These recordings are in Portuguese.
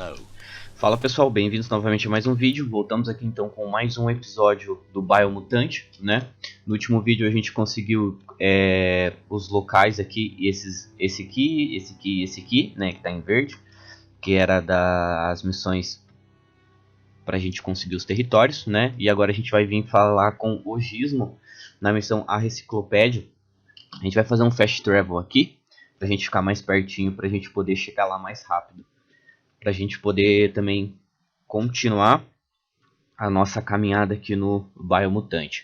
low. Fala pessoal, bem-vindos novamente a mais um vídeo. Voltamos aqui então com mais um episódio do Biomutant, né? No último vídeo a gente conseguiu os locais aqui, esse aqui, né, que tá em verde, que era das missões pra gente conseguir os territórios, né? E agora a gente vai vir falar com o Gizmo na missão A Reciclopédia. A gente vai fazer um fast travel aqui, pra gente ficar mais pertinho, pra gente poder chegar lá mais rápido. Pra gente poder também continuar a nossa caminhada aqui no Biomutant.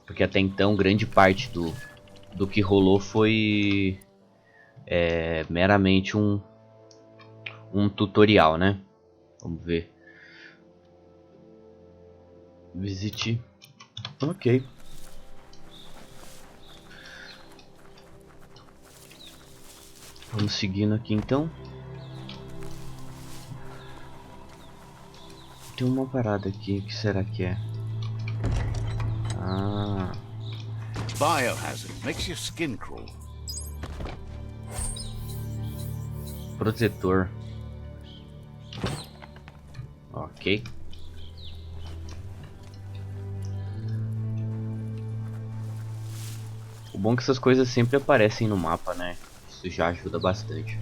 Porque até então grande parte do que rolou foi meramente um tutorial, né? Vamos ver. Visite. Ok. Vamos seguindo aqui então. Tem uma parada aqui, o que será que é? Ah. Biohazard makes your skin crawl. Protetor. Ok. O bom é que essas coisas sempre aparecem no mapa, né? Isso já ajuda bastante.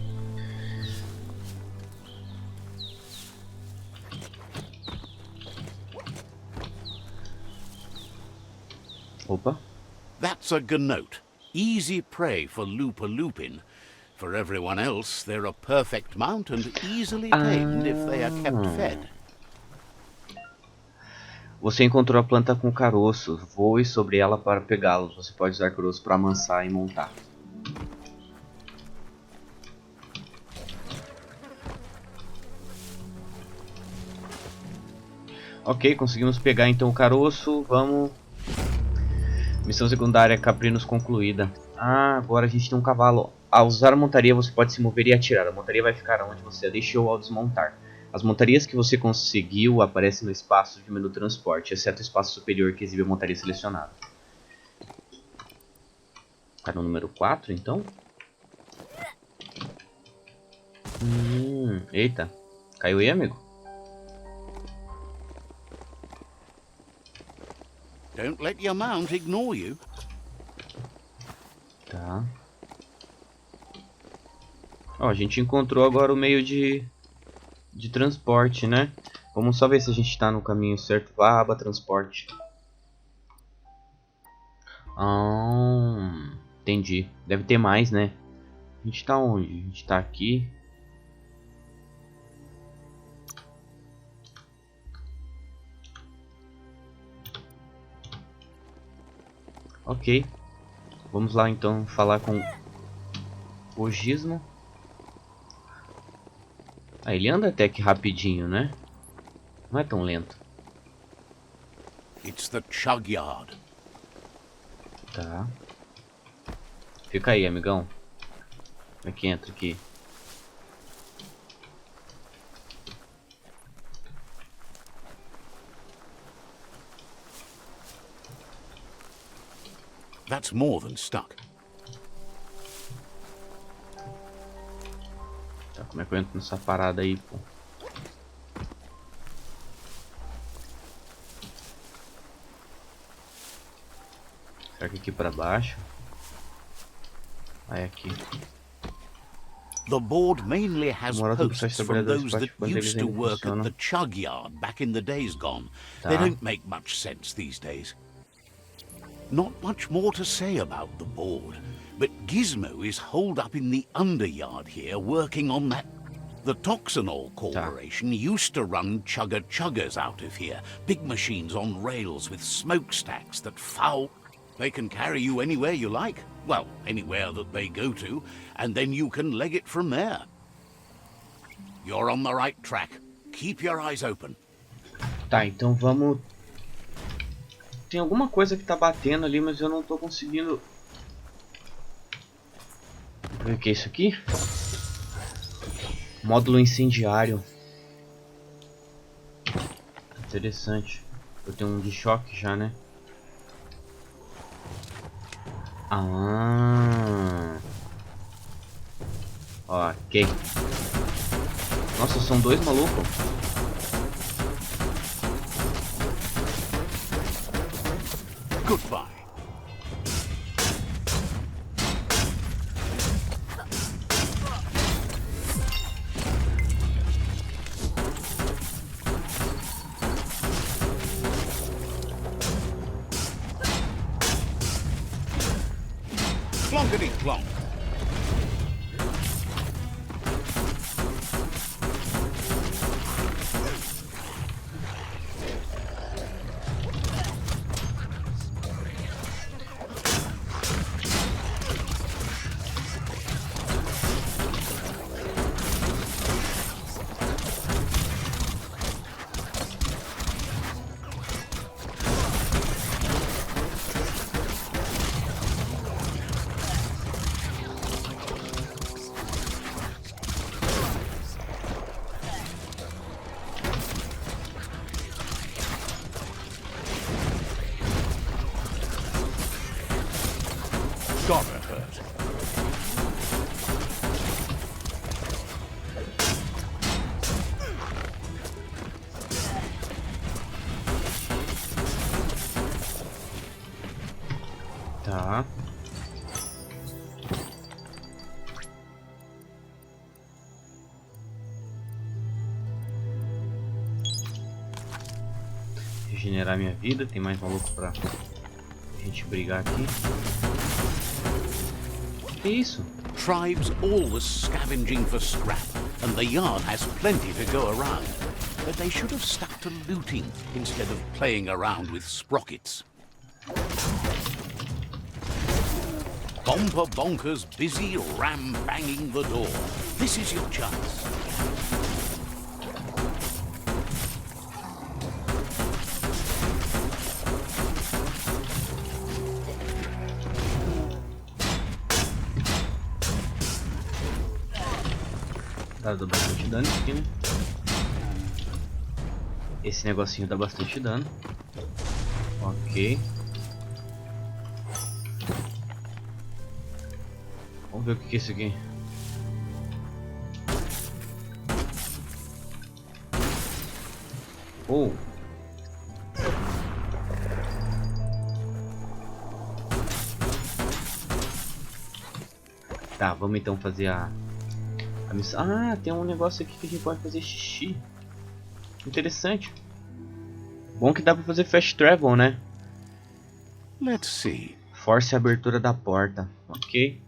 Opa. That's a gnote. Easy prey for Lupin. For everyone else, they're a perfect mount and easily tamed if they are kept fed. Você encontrou a planta com caroço. Voe sobre ela para pegá-los. Você pode usar caroço para amansar e montar. Ok, conseguimos pegar então o caroço. Vamos. Missão secundária Caprinos concluída. Ah, agora a gente tem um cavalo. Ao usar a montaria você pode se mover e atirar. A montaria vai ficar onde você a deixou ao desmontar. As montarias que você conseguiu aparecem no espaço de menu transporte, exceto o espaço superior que exibe a montaria selecionada. Tá no número 4 então? Eita, caiu aí, amigo? Don't let your mount ignore you. Tá. Ó, a gente encontrou agora o meio de transporte, né? Vamos só ver se a gente está no caminho certo. Vá à aba transporte. Entendi. Deve ter mais, né? A gente tá onde? A gente tá aqui. Ok. Vamos lá então falar com o Gizmo. Ah, ele anda até que rapidinho, né? Não é tão lento. It's the chug yard. Tá. Fica aí, amigão. Como é que entra aqui? That's more than stuck. Tá, como é que eu entro nessa parada aí, pô? Será que aqui pra baixo? Ah, é aqui. The board mainly has posts from those that used to work at the chug yard back in the days gone. They don't make much sense these days. Not much more to say about the board, but Gizmo is holed up in the underyard here working on that. The Toxanol Corporation used to run chugger-chuggers out of here, big machines on rails with smokestacks that foul. They can carry you anywhere you like, well, anywhere that they go to, and then you can leg it from there. You're on the right track. Keep your eyes open. Tá, então vamos... Tem alguma coisa que tá batendo ali, mas eu não tô conseguindo... O que é isso aqui? Módulo incendiário. Interessante. Eu tenho um de choque já, né? Ok. Nossa, são dois malucos. Goodbye. Clonkety clonk. Gotta hurt. Tá. Regenerar minha vida. Tem mais maluco pra gente brigar aqui. Que isso? Tribes always scavenging for scrap, and the yard has plenty to go around. But they should have stuck to looting instead of playing around with sprockets. Bomper bonkers busy ram-banging the door. This is your chance. Dá bastante dano aqui, né? Esse negocinho dá bastante dano. Ok. Vamos ver o que é isso aqui. Oh! Tá, vamos então fazer a missão. Ah, tem um negócio aqui que a gente pode fazer xixi. Interessante. Bom que dá pra fazer fast travel, né? Let's see. Force a abertura da porta. Ok.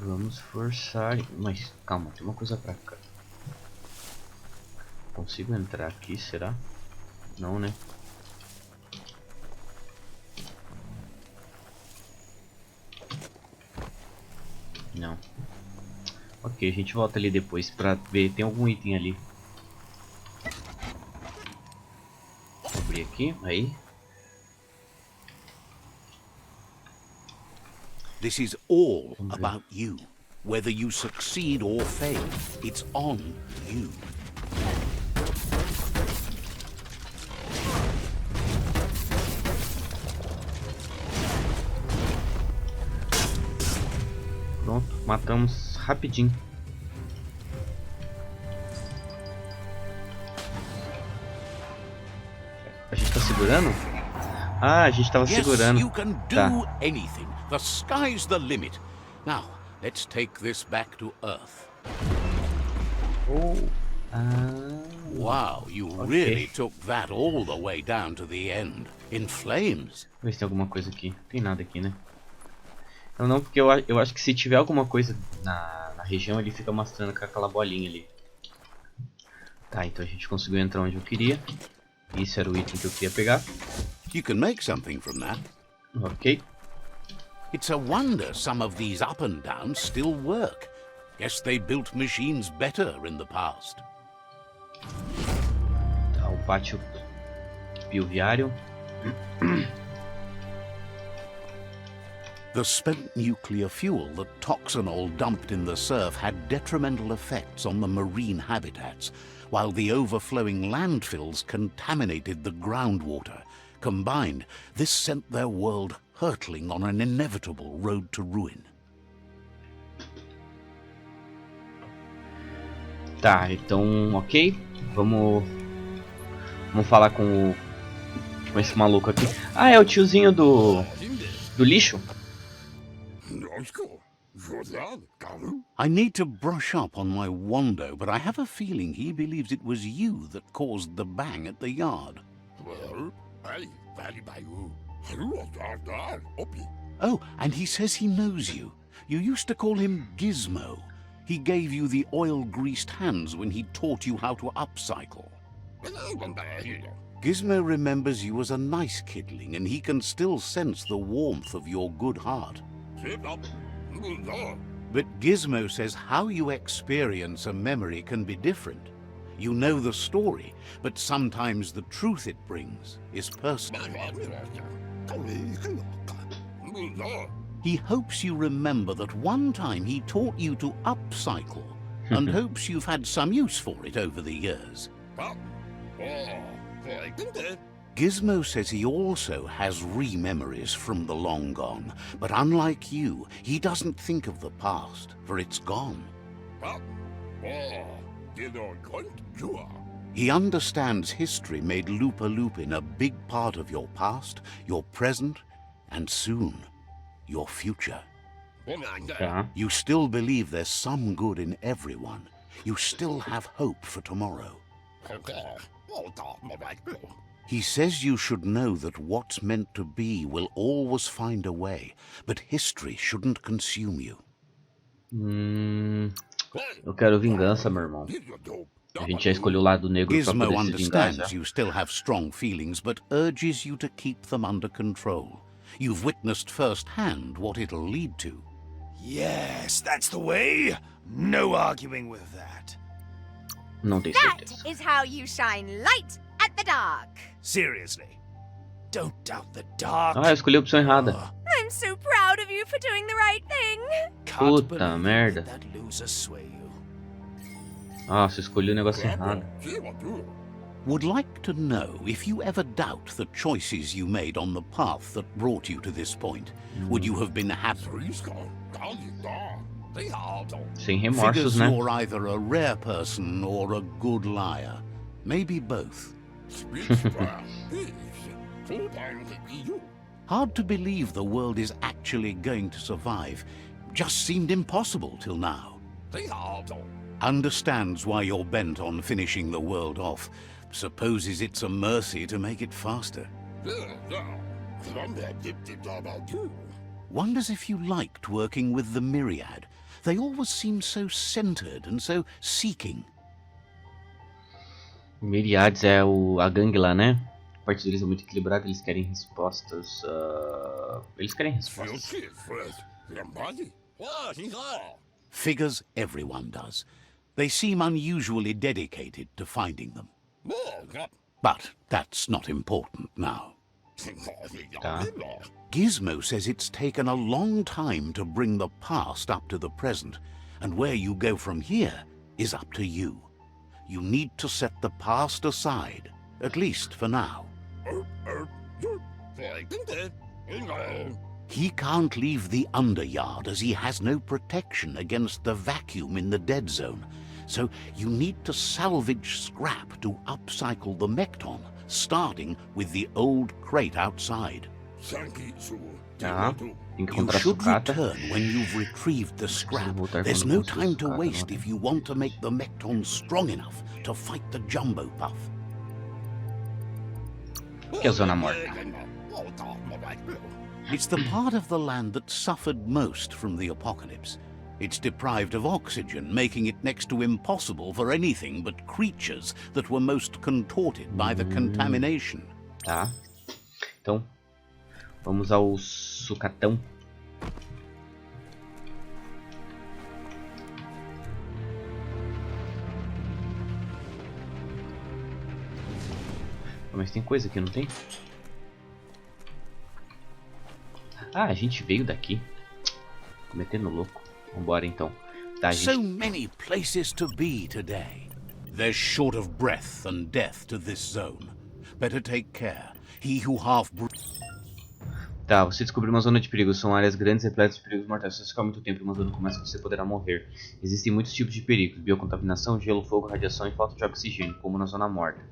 Vamos forçar. Mas calma, tem uma coisa pra cá. Consigo entrar aqui, será? Não, né? Não. Ok, a gente volta ali depois pra ver. Tem algum item ali. Vou abrir aqui, aí. This is all about you. Whether you succeed or fail, it's on you. Pronto, matamos rapidinho. A gente tá segurando? Ah, a gente tava segurando. You can do Tá. anything. The sky's the limit. Now, let's take this back to Earth. Oh. Wow, you really took that all the way down to the end. In flames. Vamos ver se tem alguma coisa aqui. Não tem nada aqui, né? Então não, porque eu acho que se tiver alguma coisa na região, ele fica mostrando com aquela bolinha ali. Tá, então a gente conseguiu entrar onde eu queria. Isso era o item que eu queria pegar. You can make something from that. Ok. It's a wonder some of these up and downs still work. Guess they built machines better in the past. Tá, o pátio bioviário. The spent nuclear fuel that Toxanol dumped in the surf had detrimental effects on the marine habitats, while the overflowing landfills contaminated the groundwater. Combined, this sent their world hurtling on an inevitable road to ruin. Tá, então, ok. Vamos falar com esse maluco aqui. Ah, é o tiozinho do lixo? I need to brush up on my Wando, but I have a feeling he believes it was you that caused the bang at the yard. Oh, and he says he knows you. You used to call him Gizmo. He gave you the oil-greased hands when he taught you how to upcycle. Gizmo remembers you as a nice kidling, and he can still sense the warmth of your good heart. But Gizmo says how you experience a memory can be different. You know the story, but sometimes the truth it brings is personal. He hopes you remember that one time he taught you to upcycle, and hopes you've had some use for it over the years. Gizmo says he also has re-memories from the long gone, but unlike you, he doesn't think of the past, for it's gone. He understands history made Lupa-Lupin a big part of your past, your present, and soon, your future. You still believe there's some good in everyone. You still have hope for tomorrow. He says you should know that what's meant to be will always find a way, but history shouldn't consume you. Eu quero vingança, meu irmão. A gente já escolheu o lado negro pra Gizmo poder se vingar já. understands you still have strong feelings, but urges you to keep them under control. You've witnessed firsthand what it'll lead to. Yes, that's the way. No arguing with that. Não tenho That certeza. is how you shine light at the dark. Seriously. Don't doubt the dark. Ah, eu escolhi a opção errada. I'm so proud of you for doing the right thing. Can't Puta believe merda. that loser sway you. Nossa, eu escolhi o negócio errado. Would like to know if you ever doubt the choices you made on the path that brought you to this point. Would you have been happy? Sem remorsos, Figures né? you're either a rare person or a good liar. Maybe both. Hard to believe the world is actually going to survive. Just seemed impossible till now. Understands why you're bent on finishing the world off. Supposes it's a mercy to make it faster. Wonders if you liked working with the Myriad. They always seem so centered and so seeking. Myriades é a gangue lá, né? A parte deles é muito equilibrada, eles querem respostas. Eles querem respostas. Figures everyone does. They seem unusually dedicated to finding them. But that's not important now. Tá. Gizmo says it's taken a long time to bring the past up to the present, and where you go from here is up to you. You need to set the past aside, at least for now. He can't leave the underyard as he has no protection against the vacuum in the dead zone, so you need to salvage scrap to upcycle the Mekton, starting with the old crate outside. Tá. Tem que You encontrar should sucata. return when you've retrieved the scrap. There's no time to waste if you want to make the Mekton strong enough to fight the Jumbo Puff. Que é a zona morta. It's the part of the land that suffered most from the apocalypse. It's deprived of oxygen, making it next to impossible for anything but creatures that were most contorted by the contamination. Tá. Então, vamos ao sucatão. Mas tem coisa aqui, não tem? Ah, a gente veio daqui. Metendo louco. Vambora então. Tá, a So gente... many places to be today. There's short of breath and death to this zone. Better take care. He who half... Tá, você descobriu uma zona de perigo. São áreas grandes repletas de perigos mortais. Se você ficar muito tempo em uma zona como essa, você poderá morrer. Existem muitos tipos de perigos. Biocontaminação, gelo, fogo, radiação e falta de oxigênio, como na zona morta.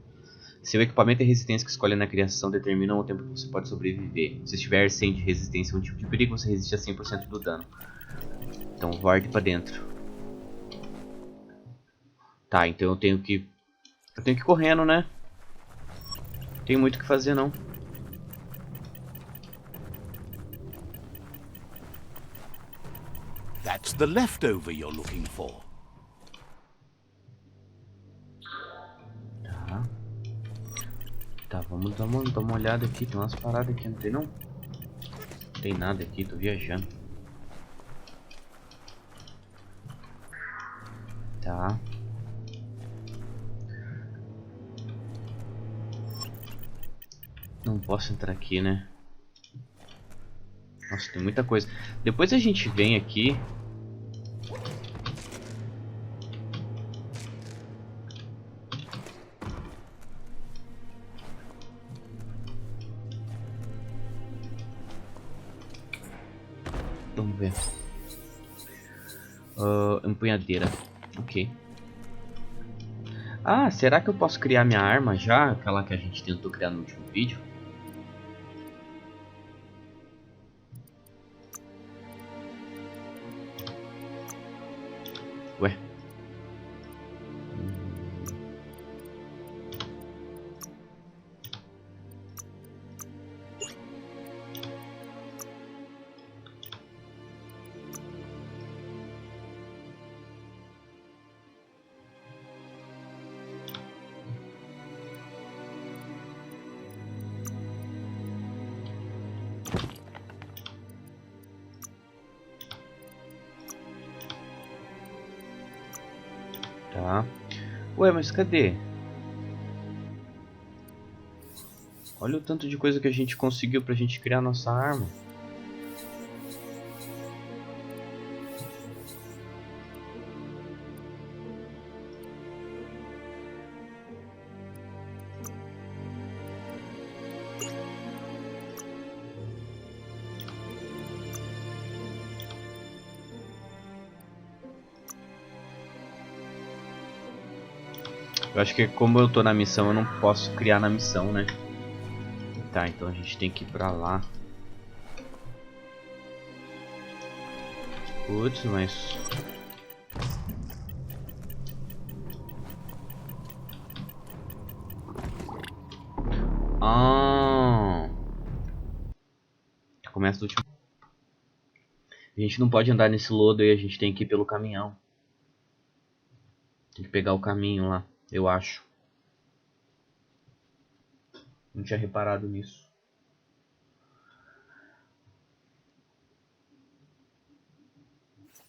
Seu equipamento e resistência que escolhe na criação determinam o tempo que você pode sobreviver. Se estiver sem de resistência a um tipo de perigo, você resiste a 100% do dano. Então, guarde pra dentro. Tá, então eu tenho que ir correndo, né? Não tem muito o que fazer, não. That's the leftover you're looking for. Tá. Tá, vamos dar uma olhada aqui. Tem umas paradas aqui, não tem não? Não tem nada aqui, tô viajando. Tá. Não posso entrar aqui, né? Nossa, tem muita coisa. Depois a gente vem aqui. Vamos ver. Empunhadeira. Ok. Ah, será que eu posso criar minha arma já? Aquela que a gente tentou criar no último vídeo? Ué. Tá. Ué, mas cadê? Olha o tanto de coisa que a gente conseguiu pra gente criar nossa arma. Eu acho que como eu tô na missão, eu não posso criar na missão, né? Tá, então a gente tem que ir pra lá. Putz, mas... Ah! Começa do último. A gente não pode andar nesse lodo aí, a gente tem que ir pelo caminhão. Tem que pegar o caminho lá. Eu acho. Não tinha reparado nisso.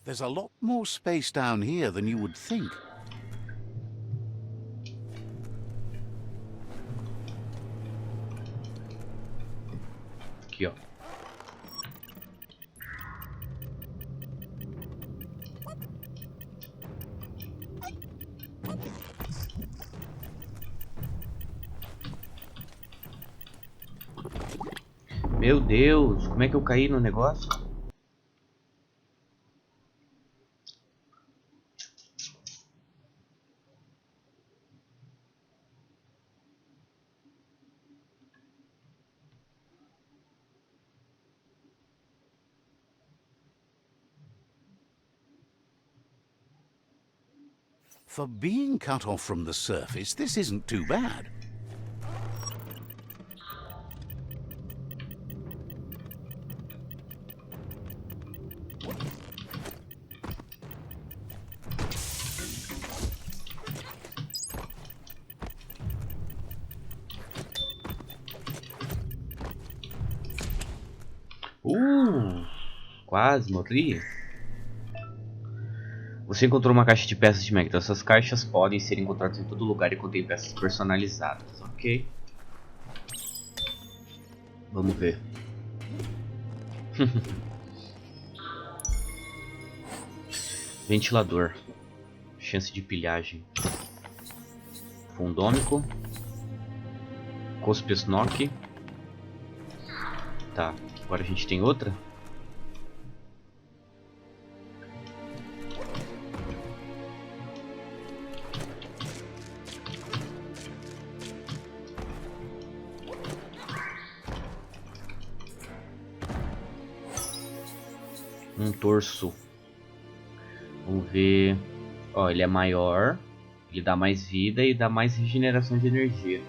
There's a lot more space down here than you would think. Aqui, ó. Meu Deus, como é que eu caí no negócio? For being cut off from the surface, this isn't too bad. Quase morri. Você encontrou uma caixa de peças de Mestre. Essas caixas podem ser encontradas em todo lugar e contêm peças personalizadas, ok? Vamos ver. Ventilador. Chance de pilhagem. Fundômico. Cospesnock. Tá. Agora a gente tem outra. Um torso. Vamos ver. Ó, ele é maior. Ele dá mais vida e dá mais regeneração de energia.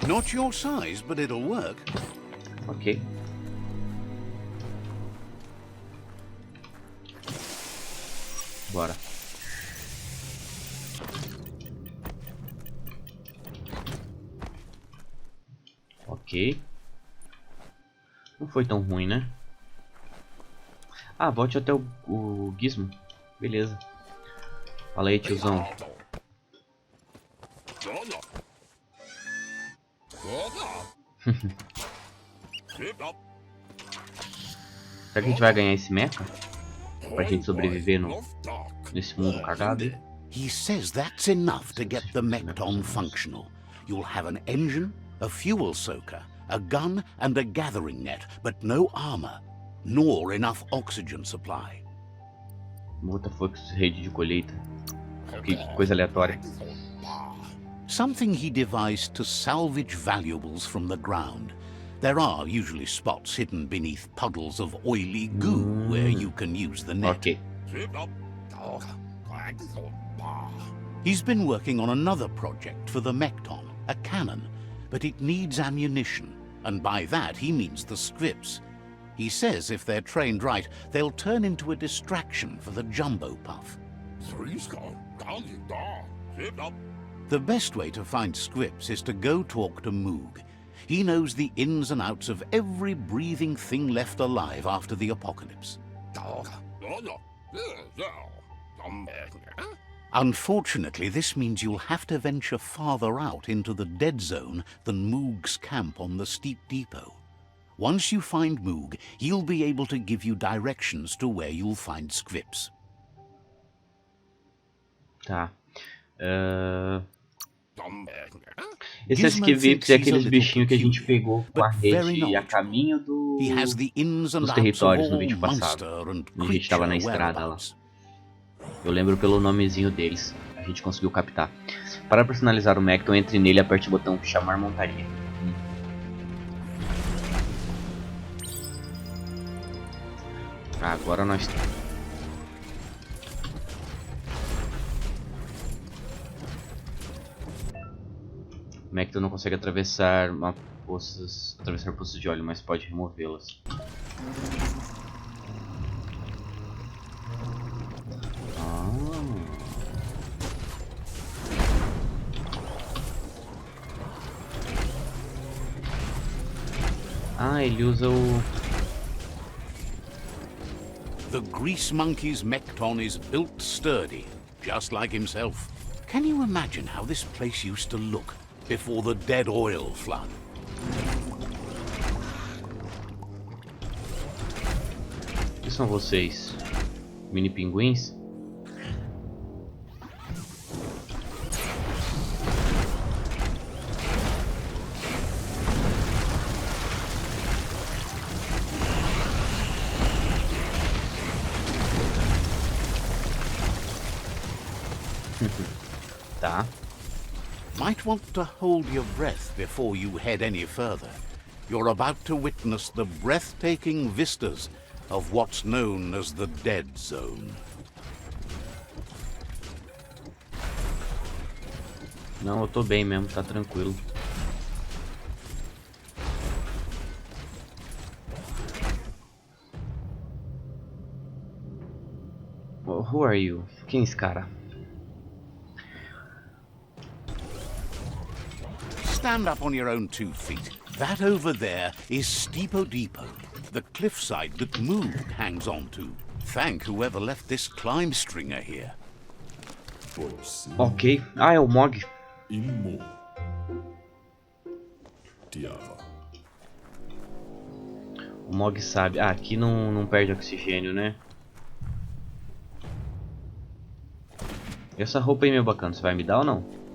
Not your size, but it'll work. Ok. Bora. Ok. Não foi tão ruim, né? Ah, volte até o Gizmo. Beleza. Fala aí, tiozão. Será que a gente vai ganhar esse mecha? Pra gente sobreviver nesse mundo cagado? He says that's enough to get the Mechton functional. You'll have an engine, a fuel soaker, a gun and a gathering net, but no armor, nor enough oxygen supply. Mutaflux, rede de colheita. Que coisa aleatória. Something he devised to salvage valuables from the ground. There are usually spots hidden beneath puddles of oily goo where you can use the net. Ok. He's been working on another project for the Mechton, a cannon, but it needs ammunition, and by that he means the scripts. He says if they're trained right, they'll turn into a distraction for the jumbo puff. The best way to find scripts is to go talk to Moog. He knows the ins and outs of every breathing thing left alive after the apocalypse. Unfortunately, this means you'll have to venture farther out into the dead zone than Moog's camp on the steep depot. Once you find Moog, he'll be able to give you directions to where you'll find scripts. Tá. Esse Esquivips é aqueles bichinhos que a gente pegou com a rede a caminho dos territórios no vídeo passado. A gente estava na estrada lá. Eu lembro pelo nomezinho deles. A gente conseguiu captar. Para personalizar o Mechton, entre nele e aperte o botão chamar montaria. Agora nós... O Mechton não consegue atravessar poças de óleo, mas pode removê-las. Ah, ele usa o... The Grease Monkey's Mechton is built sturdy, just like himself. Can you imagine how this place used to look before the dead oil flood? O que são vocês? Mini pinguins? Tá. Might want to hold your breath before you head any further. You're about to witness the breathtaking vistas of what's known as the Dead Zone. Não, eu tô bem mesmo, tá tranquilo. Oh, who are you? Quem é esse cara? Stand up on your own 2 feet. That over there is Steepo Depot, the cliffside that Moog hangs on to. Thank whoever left this climb stringer here. Ok. Ah, é o Mog. O Mog sabe. Ah, aqui não perde oxigênio, né? E essa roupa aí, meu bacana, você vai me dar ou não?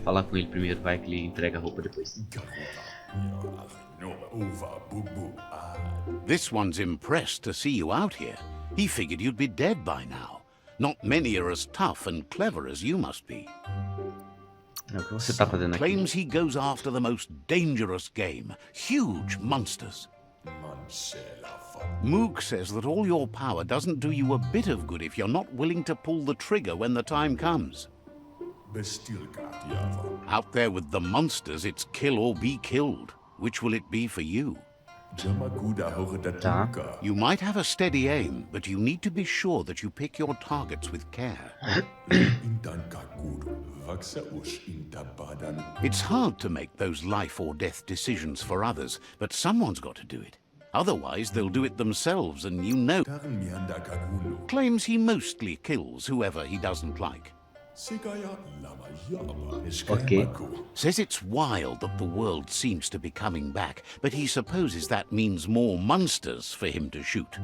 Falar com ele primeiro, vai que ele entrega a roupa depois. This one's impressed to see you out here. He figured you'd be dead by now. Not many are as tough and clever as you must be. O que você tá fazendo aqui? Claims he goes after the most dangerous game, huge monsters. Moog says that all your power doesn't do you a bit of good if you're not willing to pull the trigger when the time comes. Out there with the monsters, it's kill or be killed. Which will it be for you? Tá. You might have a steady aim, but you need to be sure that you pick your targets with care. It's hard to make those life or death decisions for others, but someone's got to do it. Otherwise, they'll do it themselves, and you know. Claims he mostly kills whoever he doesn't like. Ok. Says it's wild that the world seems to be coming back, but he supposes that means more monsters for him to shoot.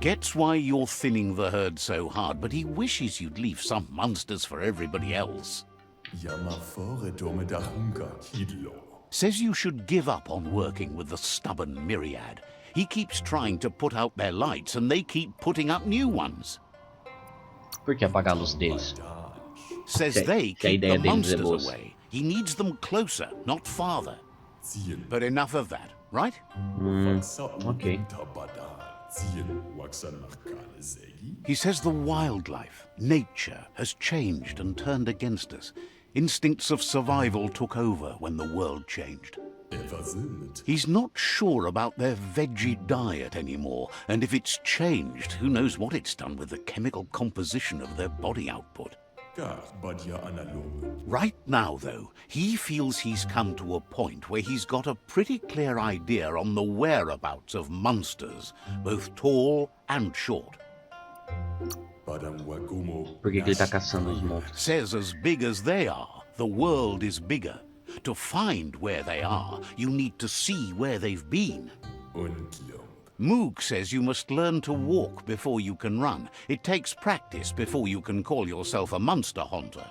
Gets why you're thinning the herd so hard, but he wishes you'd leave some monsters for everybody else. Says you should give up on working with the stubborn myriad. He keeps trying to put out their lights and they keep putting up new ones. Por que apagar a luz deles? Says Que- they que a keep ideia the deles é boa. monsters away. He needs them closer, not farther. But enough of that, right? Ok. He says the wildlife, nature, has changed and turned against us. Instincts of survival took over when the world changed. He's not sure about their veggie diet anymore, and if it's changed, who knows what it's done with the chemical composition of their body output. Right now, though, he feels he's come to a point where he's got a pretty clear idea on the whereabouts of monsters, both tall and short. Por que ele tá caçando os monstros? Says as big as they are, the world is bigger. To find where they are, you need to see where they've been. Moog says you must learn to walk before you can run. It takes practice before you can call yourself a monster hunter.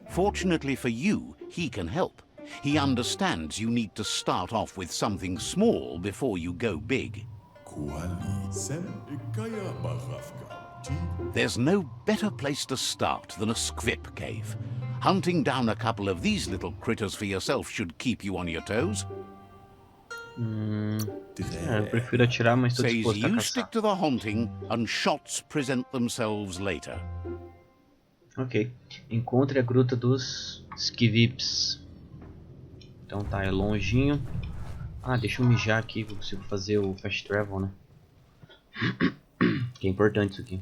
Fortunately for you, he can help. He understands you need to start off with something small before you go big. There's no better place to start than a squip cave. Hunting down a couple of these little critters for yourself should keep you on your toes. Eu prefiro atirar, mas tô Says disposto a you caçar. stick to the hunting and shots present themselves later. Ok. Encontre a gruta dos Skivips. Então tá, é longinho. Ah, deixa eu mijar aqui, eu consigo fazer o fast travel, né? Que é importante isso aqui.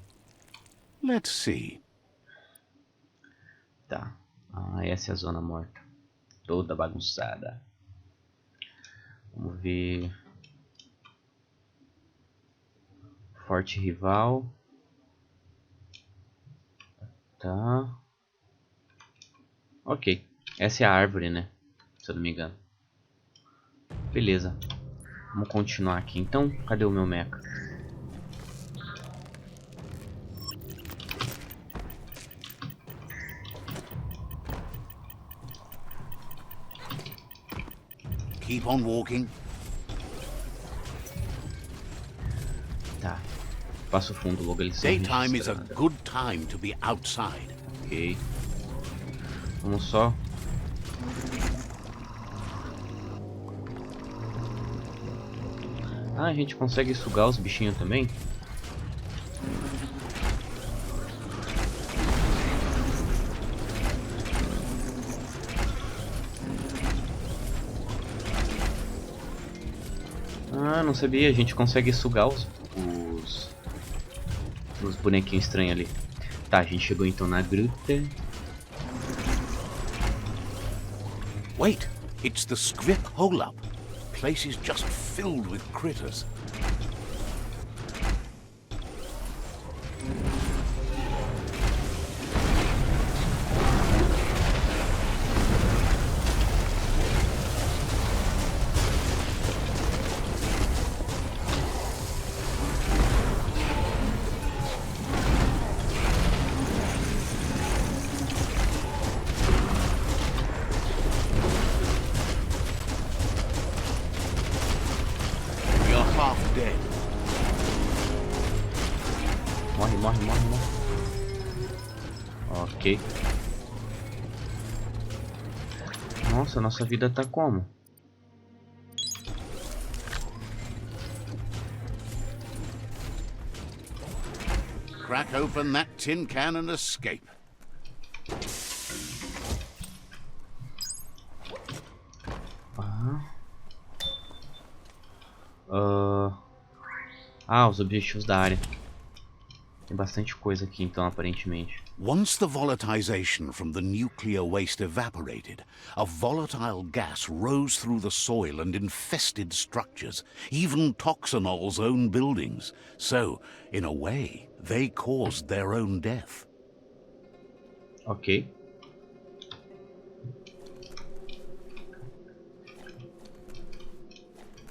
Let's see. Tá. Ah, essa é a zona morta. Toda bagunçada. Vamos ver. Forte rival. Tá. Ok. Essa é a árvore, né? Se eu não me engano. Beleza. Vamos continuar aqui então. Cadê o meu mecha? Keep on walking. Tá. Passo fundo logo eles são Daytime is a registrados. good time to be outside. Ok. Vamos só. Ah, a gente consegue sugar os bichinhos também? Ah, não sabia. A gente consegue sugar os bonequinhos estranhos ali. Tá, a gente chegou então na gruta. Wait, it's the squip hole-up. Place is just filled with critters. Ok. Nossa, nossa vida tá como? Crack open that tin can and escape. Os objetivos da área. Tem bastante coisa aqui então, aparentemente. Once the volatilization from the nuclear waste evaporated, a volatile gas rose through the soil and infested structures, even Toxanol's own buildings. So, in a way, they caused their own death. Ok.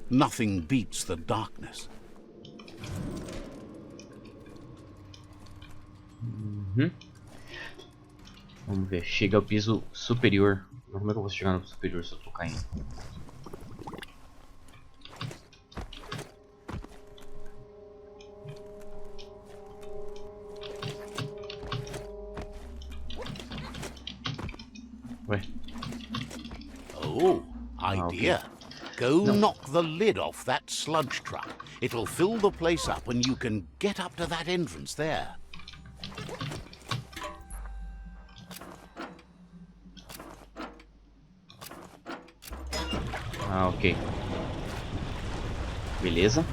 Nothing beats the darkness. Vamos ver. Chega ao piso superior. Como é que eu vou chegar no superior se eu tô caindo? Ué. Oh, idea. Okay. Go knock the lid off that sludge truck. It'll fill the place up and you can get up to that entrance there. Ok. Beleza.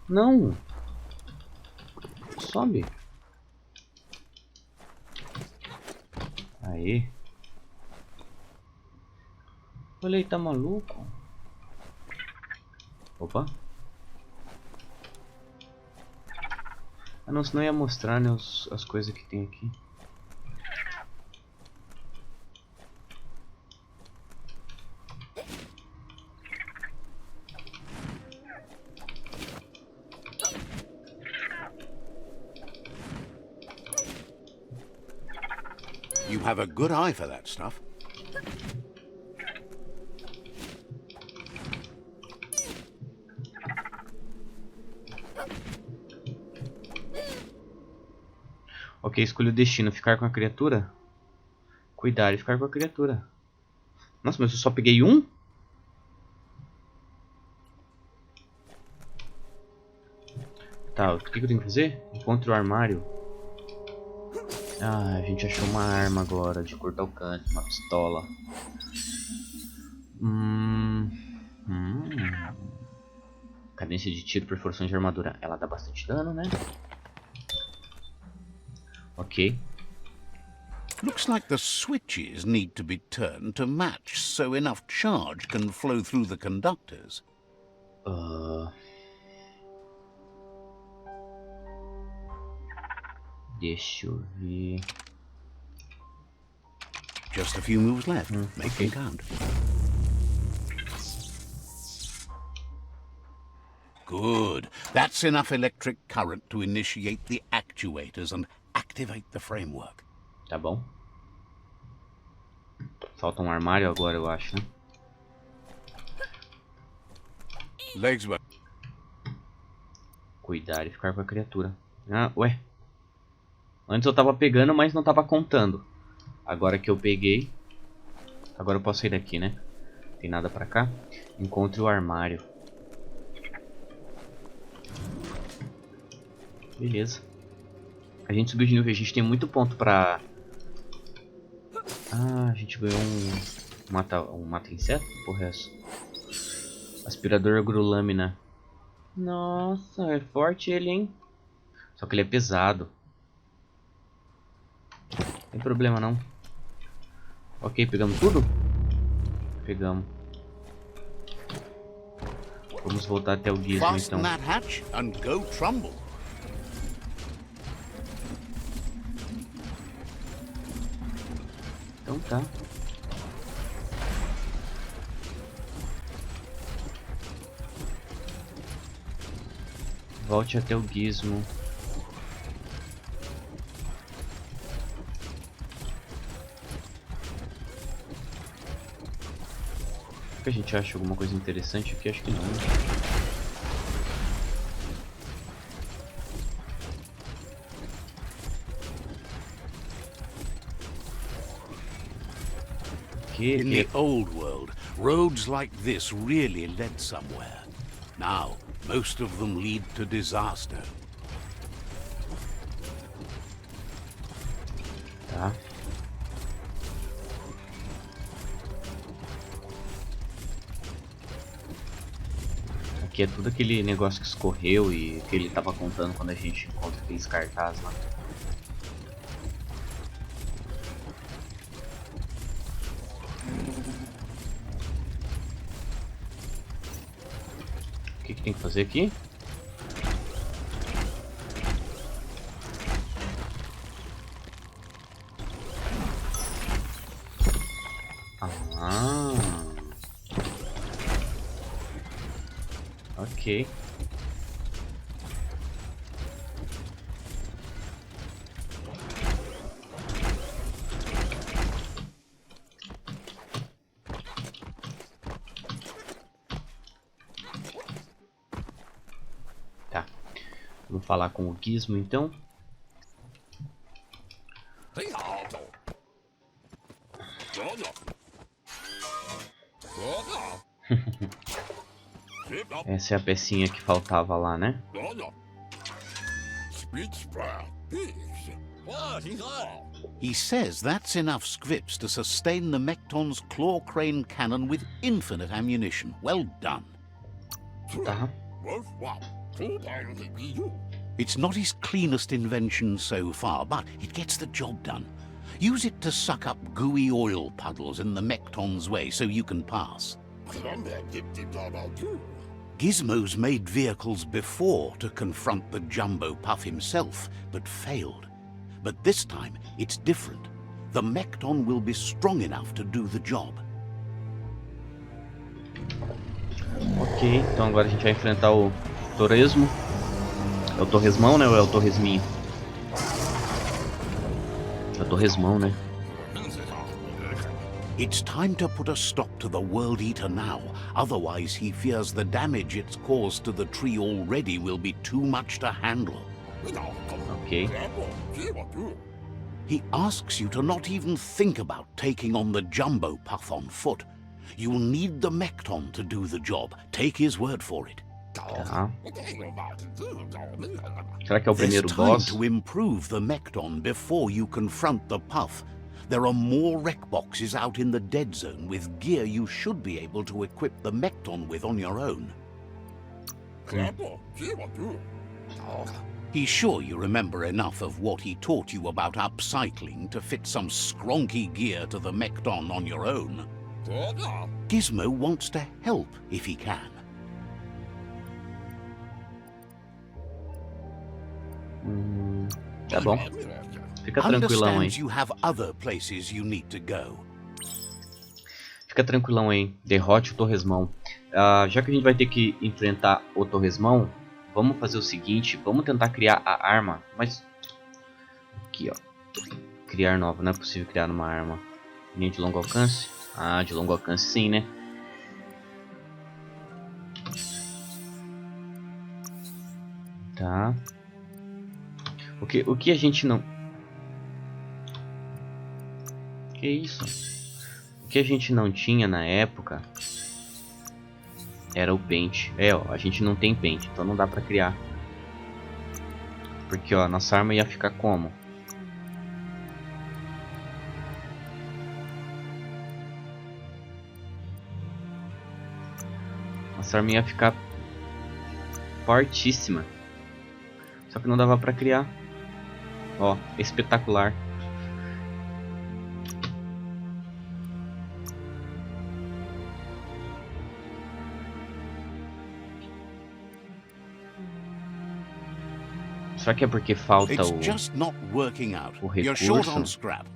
Não. Sobe. Aí. Olha aí, tá maluco? Opa. Ah não, senão ia mostrar, né, as coisas que tem aqui. You have a good eye for that stuff. Ok, escolha o destino. Ficar com a criatura? Cuidar e ficar com a criatura. Nossa, mas eu só peguei um? Tá, o que eu tenho que fazer? Encontre o armário. Ah, a gente achou uma arma agora de curto alcance, uma pistola. Cadência de tiro, perfuração de armadura. Ela dá bastante dano, né? Ok. Looks like the switches need to be turned to match so enough charge can flow through the conductors. Deixa eu ver. Just a few moves left. Make Okay. them count. Good. That's enough electric current to initiate the actuators and activate the framework. Tá bom. Falta um armário agora, eu acho, né? Legs back. Cuidar e ficar com a criatura. Ah, ué. Antes eu tava pegando, mas não tava contando. Agora que eu peguei. Agora eu posso sair daqui, né? Tem nada pra cá. Encontre o armário. Beleza. A gente subiu de nível. A gente tem muito ponto pra... Ah, a gente ganhou um mata-inseto? Porra, é essa? Aspirador agrolâmina. Nossa, é forte ele, hein? Só que ele é pesado. Não tem problema não. Ok, pegamos tudo? Pegamos. Vamos voltar até o gizmo então. Fasten that hatch and go trumble. Então tá. Volte até o gizmo. que a gente acha alguma coisa interessante aqui? Acho que não. In the old world, roads like this really led somewhere. Now, most of them lead to disaster. Tá. Aqui é tudo aquele negócio que escorreu e que ele tava contando quando a gente encontra aqueles cartazes lá. O que tem que fazer aqui? Ok. Tá. Vamos falar com o Gizmo então. Essa é a pecinha que faltava lá, né? He says that's enough scripts to sustain the Mekton's claw crane cannon with infinite ammunition. Well done. Tá. It's not his cleanest invention so far, but it gets the job done. Use it to suck up gooey oil puddles in the Mekton's way so you can pass. Gizmo's made vehicles before to confront the Jumbo Puff himself, but failed. But this time, it's different. The Mekton will be strong enough to do the job. Ok, então agora a gente vai enfrentar o Torresmo. É o Torresmão, né? Ou é o Torresminho? É o Torresmão, né? It's time to put a stop to the World Eater now. Otherwise, he fears the damage it's caused to the tree already will be too much to handle. Ok. He asks you to not even think about taking on the Jumbo Puff on foot. You'll need the Mekton to do the job. Take his word for it. Tá. Será que é o There's primeiro time boss? to improve the Mekton before you confront the Puff. There are more wreck boxes out in the dead zone with gear you should be able to equip the Mekton with on your own. He's sure you remember enough of what he taught you about upcycling to fit some skronky gear to the Mekton on your own. Gizmo wants to help if he can. Tá bom. Fica tranquilão aí. Understands you have other places you need to go. Fica tranquilão aí. Derrote o Torresmão. Já que a gente vai ter que enfrentar o Torresmão, vamos fazer o seguinte. Vamos tentar criar a arma. Mas... aqui, ó. Criar nova. Não é possível criar uma arma. Linha de longo alcance. Ah, de longo alcance sim, né? Tá. O que a gente não... Que isso? O que a gente não tinha na época era o pente. É, ó, a gente não tem pente, então não dá pra criar. Porque, ó, nossa arma ia ficar como? Nossa arma ia ficar fortíssima. Só que não dava pra criar. Ó, espetacular. Será que é porque falta It's just not working out. o You're short recurso? on scrap.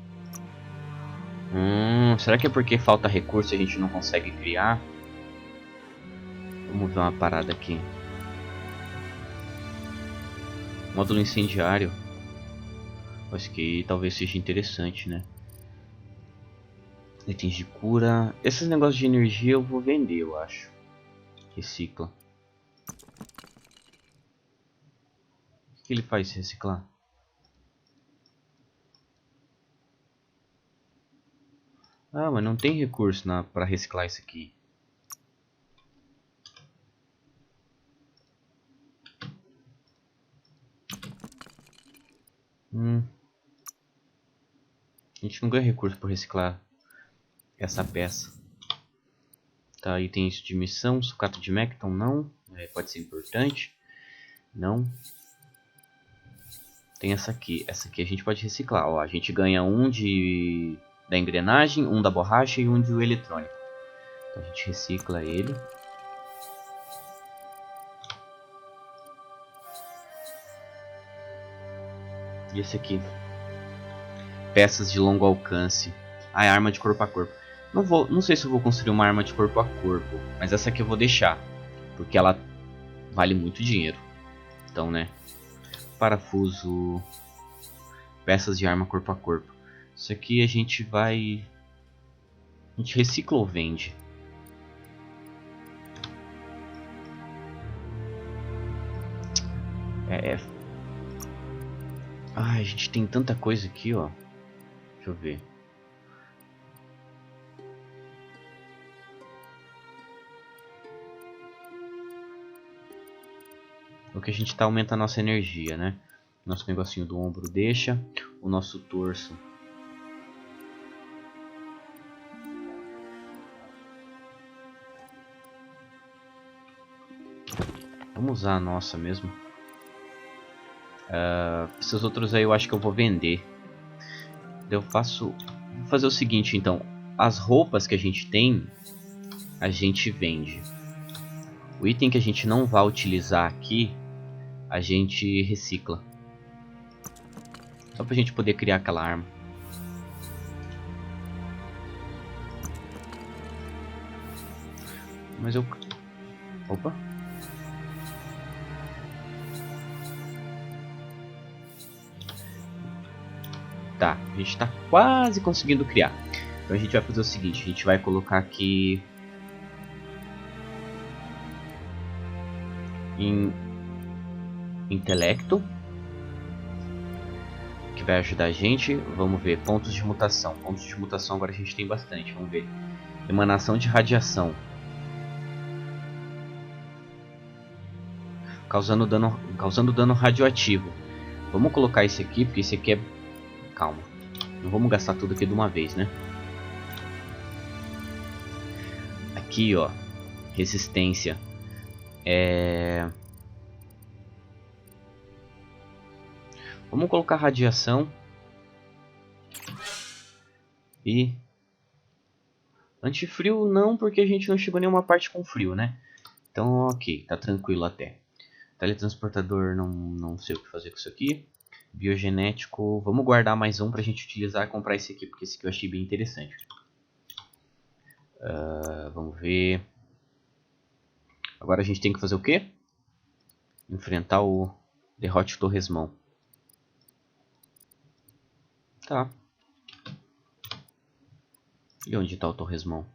Será que é porque falta recurso e a gente não consegue criar? Vamos ver uma parada aqui. Módulo incendiário. Acho que talvez seja interessante, né? Itens de cura. Esses negócios de energia eu vou vender, eu acho. Recicla. O que ele faz se reciclar? Ah, mas não tem recurso para reciclar isso aqui. A gente não ganha recurso para reciclar essa peça. Tá, itens de missão, sucata de Mecton, não. Pode ser importante. Não. Tem essa aqui a gente pode reciclar. Ó, a gente ganha um da engrenagem, um da borracha e um do eletrônico. Então a gente recicla ele. E esse aqui? Peças de longo alcance. Ah, é arma de corpo a corpo. Não sei se eu vou construir uma arma de corpo a corpo, mas essa aqui eu vou deixar, porque ela vale muito dinheiro. Então, né? Parafuso, peças de arma corpo a corpo. Isso aqui a gente recicla ou vende? Ai, a gente tem tanta coisa aqui, ó. Deixa eu ver. O que a gente tá aumenta a nossa energia, né? Nosso negocinho do ombro deixa. O nosso torso. Vamos usar a nossa mesmo. Esses outros aí eu acho que eu vou vender. Vou fazer o seguinte então. As roupas que a gente tem, a gente vende. O item que a gente não vai utilizar aqui, a gente recicla. Só pra gente poder criar aquela arma. Mas eu... Opa! Tá, a gente tá quase conseguindo criar. Então a gente vai fazer o seguinte, a gente vai colocar aqui em intelecto, que vai ajudar a gente. Vamos ver, pontos de mutação. Pontos de mutação agora a gente tem bastante, vamos ver. Emanação de radiação. Causando dano radioativo. Vamos colocar esse aqui, porque esse aqui é... Calma, não vamos gastar tudo aqui de uma vez, né? Aqui, ó, resistência. Vamos colocar radiação. E... antifrio não, porque a gente não chegou em nenhuma parte com frio, né? Então, ok, tá tranquilo até. Teletransportador, não sei o que fazer com isso aqui. Biogenético, vamos guardar mais um pra gente utilizar e comprar esse aqui, porque esse aqui eu achei bem interessante. Vamos ver. Agora a gente tem que fazer o quê? Enfrentar o derrote TORRESMAO. Tá. E onde tá o TORRESMAO?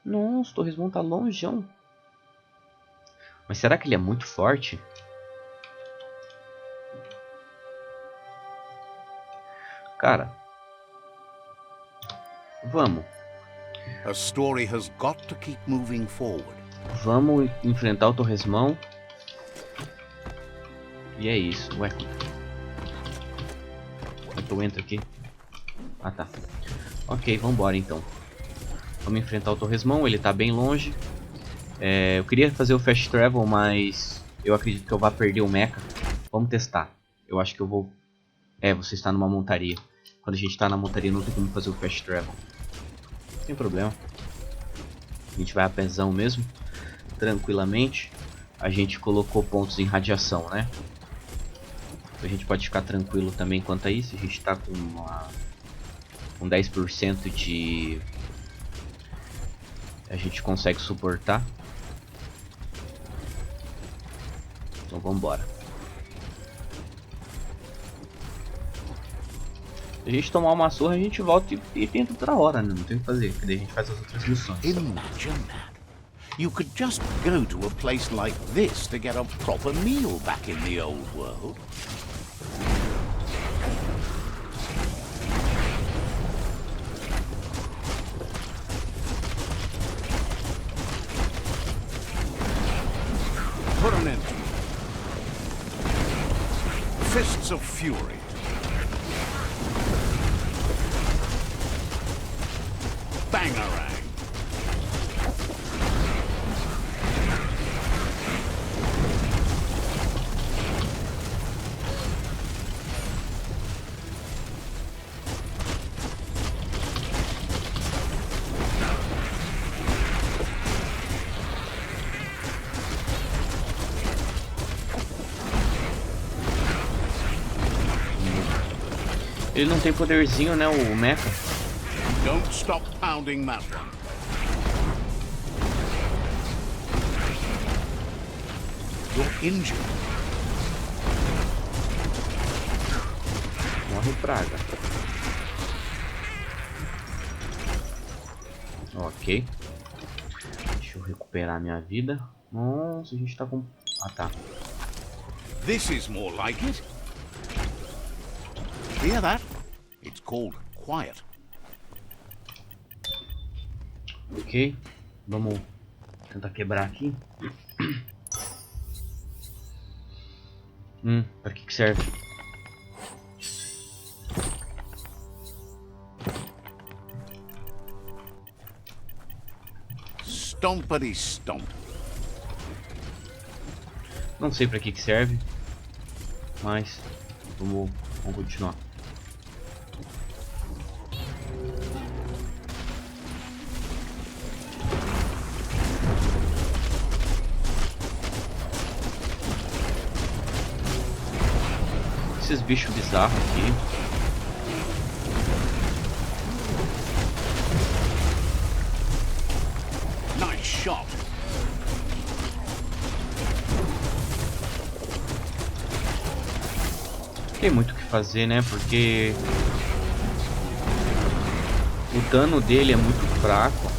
Nossa, o TORRESMAO tá longeão. Mas será que ele é muito forte? Cara, vamos. A story has got to keep moving forward. Vamos enfrentar o TORRESMAO. E é isso. Ué. Como é que eu entro aqui? Ah, tá. Ok, vambora então. Vamos enfrentar o TORRESMAO. Ele tá bem longe. Eu queria fazer o fast travel, mas eu acredito que eu vou perder o mecha. Vamos testar. Eu acho que eu vou... você está numa montaria. Quando a gente está na montaria não tem como fazer o fast travel. Não tem problema. A gente vai a pezão mesmo. Tranquilamente. A gente colocou pontos em radiação, né? Então a gente pode ficar tranquilo também quanto a isso. A gente está com 10% de... a gente consegue suportar. Então vamos embora. Se a gente tomar uma surra, a gente volta e tenta outra hora, né? Não tem o que fazer, porque daí a gente faz as outras missões. Imagine that. You could just go to a place like this to get a proper meal back in the old world. Put an end to it. Fists of fury. Bangarang. Ele não tem poderzinho, né, o mecha? Don't stop pounding that one. You're injured. Morre praga. Ok. Deixa eu recuperar minha vida. Nossa, a gente tá com... Ah, tá. This is more like it. Hear that? It's called quiet. Ok. Vamos tentar quebrar aqui. Pra que serve? Stompity stomp. Não sei pra que serve, mas vamos continuar. Esses bichos bizarros aqui. Nice shot. Tem muito o que fazer, né? Porque o dano dele é muito fraco.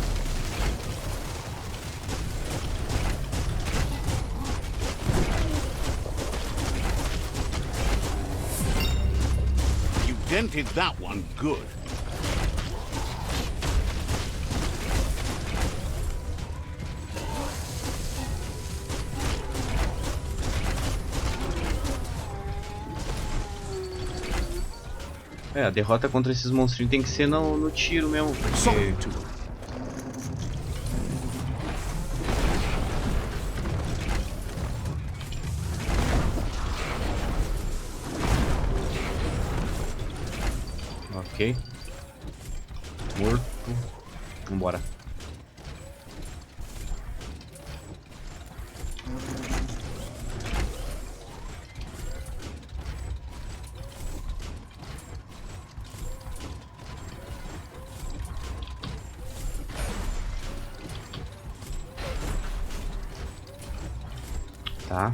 You dented that one good. É, a derrota contra esses monstrinhos tem que ser no tiro mesmo, porque... Ok. Morto. Vambora. Tá.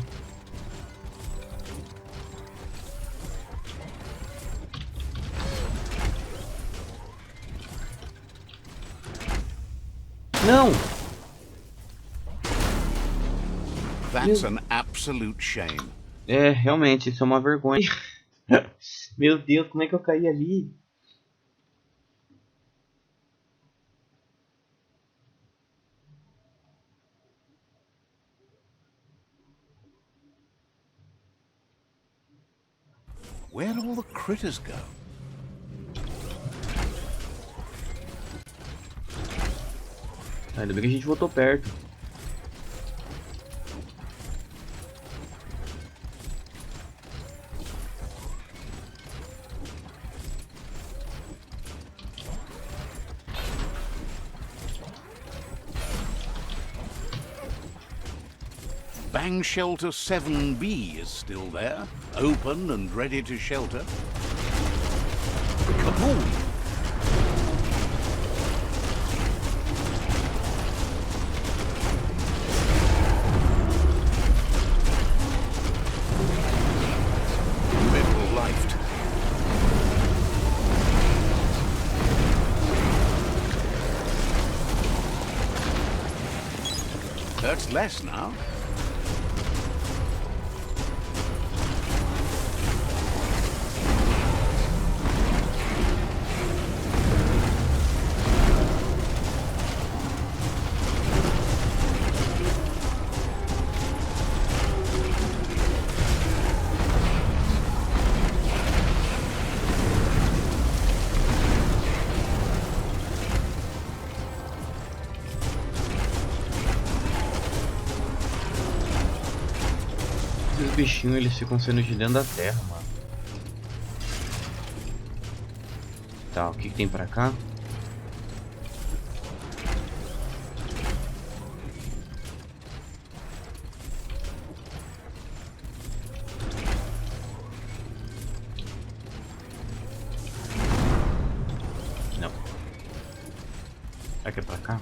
Não! That's an absolute shame. É, realmente, isso é uma vergonha. Meu Deus, como é que eu caí ali? Where'd all the critters go? Ainda bem que a gente voltou perto. Bang Shelter 7B is still there, open and ready to shelter. Kaboom! Middle-lifed. Hurts less now. Os bichinhos, eles ficam sendo de dentro da terra, mano. Tá, o que tem pra cá? Não. Será que é pra cá?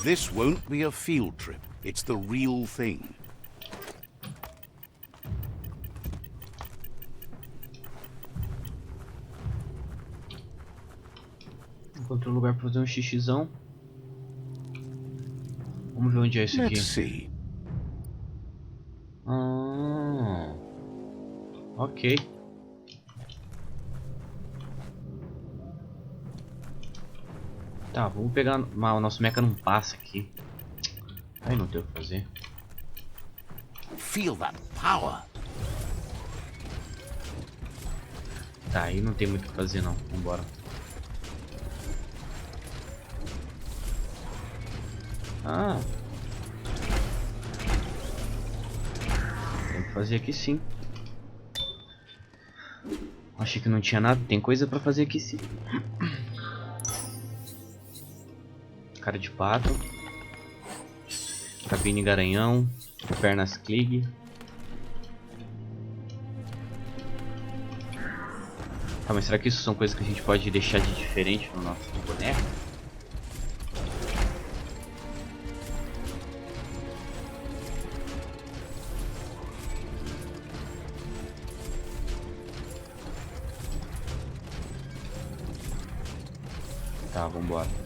This won't be a field trip. It's the real thing. Encontrei um lugar pra fazer um xixizão. Vamos ver onde é isso aqui. Let's see. Ah, ok. Tá, vamos pegar. O nosso mecha não passa aqui. Aí não tem o que fazer. Feel that power. Tá, aí não tem muito o que fazer não. Vambora. Ah. Tem que fazer aqui sim. Achei que não tinha nada. Tem coisa pra fazer aqui sim. Cara de pato. Cabine garanhão. Pernas Klieg. Tá, mas será que isso são coisas que a gente pode deixar de diferente no nosso boneco? Tá, vambora.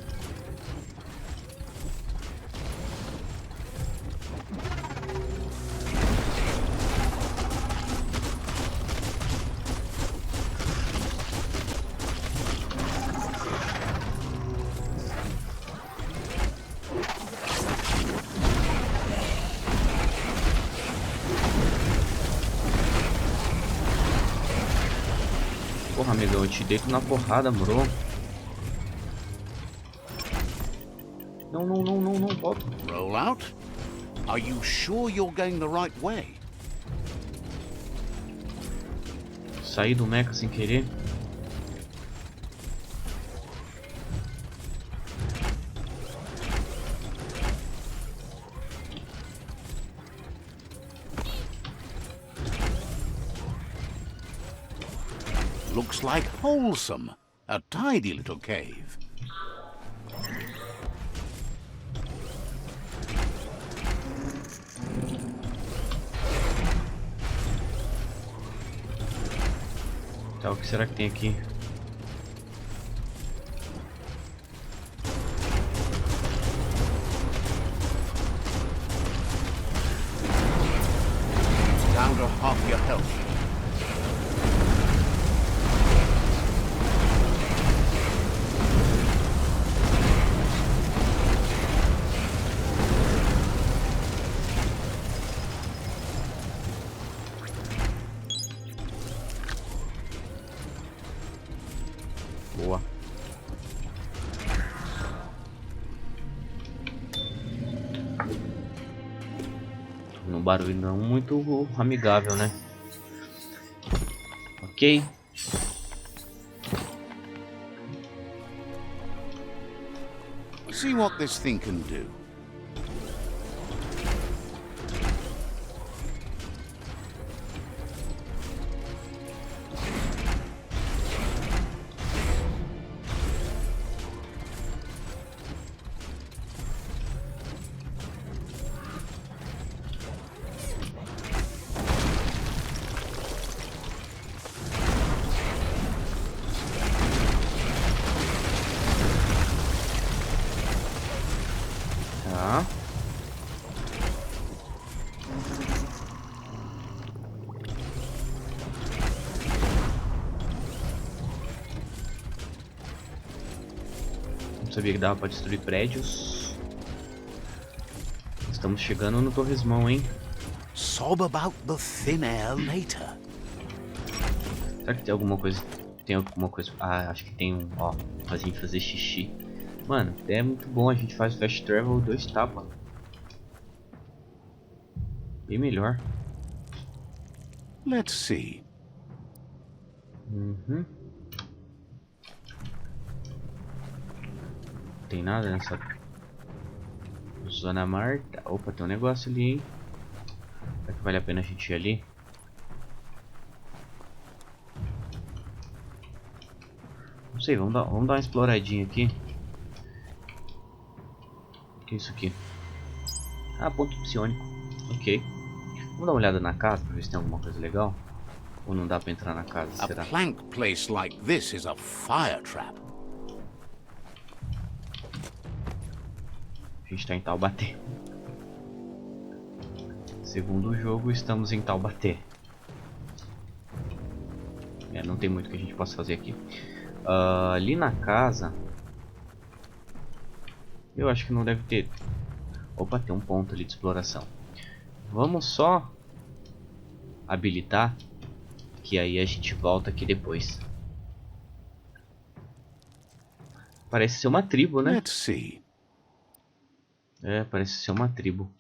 Porra, amigão, eu te deito na porrada, bro. Não, volta. Roll out. Are you sure you're going the right way? Saí do mecha sem querer. Looks like wholesome. A tidy little cave. Tá, o que será que tem aqui? Down to half your health. Boa. Um barulho não muito amigável, né? Ok. See what this thing can do. sabia que dava pra destruir prédios. Estamos chegando no Torresmão, hein? Sob about the thin air later. Será que tem alguma coisa? Tem alguma coisa? Ah, acho que tem um, ó, pra gente fazer xixi. Mano, é muito bom, a gente faz fast travel 2 tapas. Bem melhor. Let's see. Não tem nada nessa zona Marta. Opa, tem um negócio ali, hein? Será que vale a pena a gente ir ali? Não sei, vamos dar uma exploradinha aqui. O que é isso aqui? Ah, ponto psionico. Ok. Vamos dar uma olhada na casa pra ver se tem alguma coisa legal. Ou não dá pra entrar na casa, será? A plank place like this is a fire trap. A gente tá em Taubaté. Segundo o jogo, estamos em Taubaté. Não tem muito que a gente possa fazer aqui. Ali na casa, eu acho que não deve ter. Opa, tem um ponto ali de exploração. Vamos só habilitar, que aí a gente volta aqui depois. Parece ser uma tribo, né? Let's see. Parece ser uma tribo.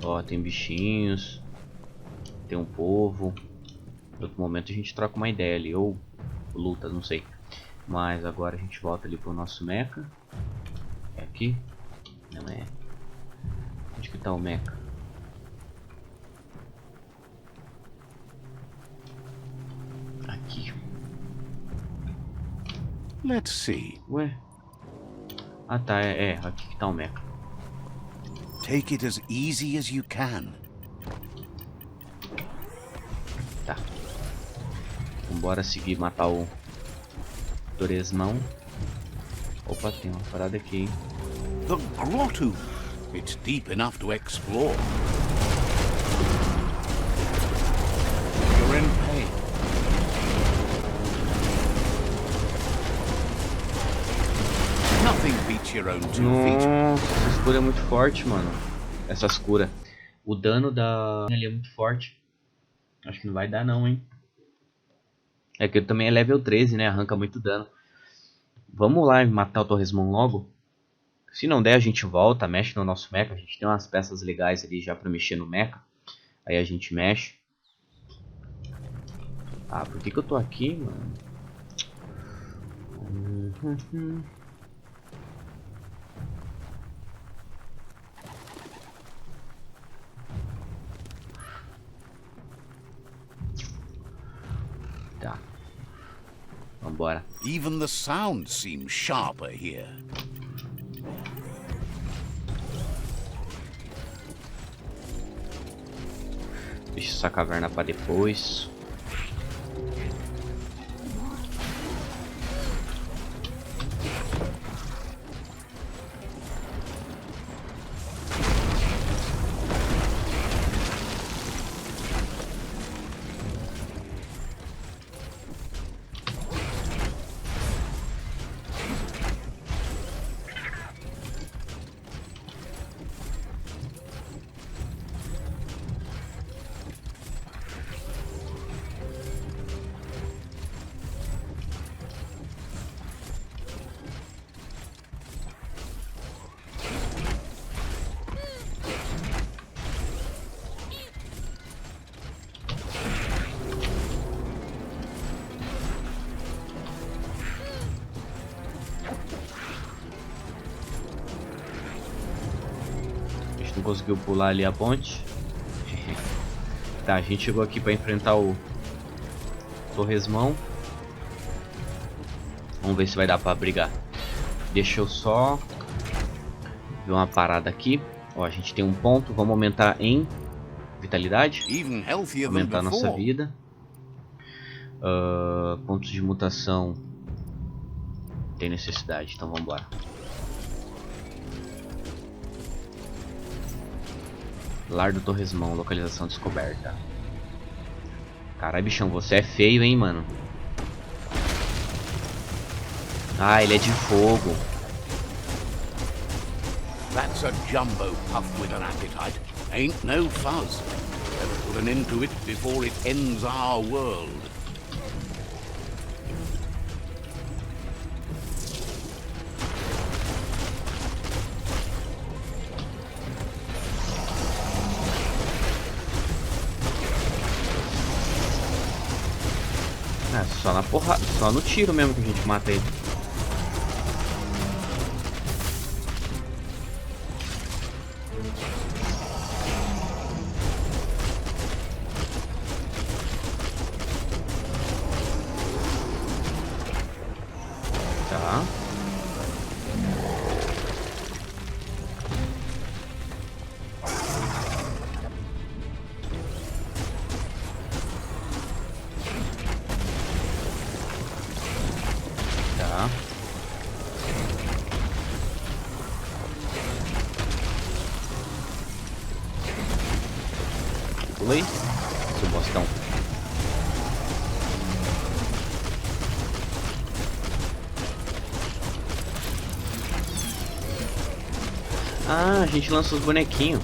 Ó, tem bichinhos. Tem um povo. Em outro momento a gente troca uma ideia ali, ou luta, não sei. Mas agora a gente volta ali pro nosso mecha. É aqui? Não é. Onde que tá o mecha? Aqui. Let's see. Ué? Ah tá, aqui que tá o mecha. Take it as easy as you can. Tá. Vambora seguir, matar o TORRESMAO. Opa, tem uma parada aqui, hein? The grotto. It's deep enough to explore. You're in pain. Nothing beats your own 2 feet. Nossa, essa escura é muito forte, mano. Essa escura. O dano da ali é muito forte. Acho que não vai dar não, hein. É que ele também é level 13, né? Arranca muito dano. Vamos lá matar o TORRESMAO logo. Se não der, a gente volta, mexe no nosso mecha. A gente tem umas peças legais ali já pra mexer no mecha. Aí a gente mexe. Ah, por que eu tô aqui, mano? Tá. Vambora. Even the sound seems sharper here. Deixa essa caverna pra depois. Não conseguiu pular ali a ponte. Tá, a gente chegou aqui para enfrentar o TORRESMAO. Vamos ver se vai dar para brigar. Deixa eu só ver uma parada aqui. Ó, a gente tem um ponto. Vamos aumentar em vitalidade. Aumentar a nossa vida. Pontos de mutação. Tem necessidade, então vamos embora. Lar do TORRESMAO, localização descoberta. Caralho, bichão, você é feio, hein, mano. Ah, ele é de fogo. That's a jumbo puff with an appetite. Ain't no fuzz. Better put an end to it before it ends our world. É, só na porrada, só no tiro mesmo que a gente mata ele. Tá. Tá. Pulei, seu bostão. Ah, a gente lança os bonequinhos.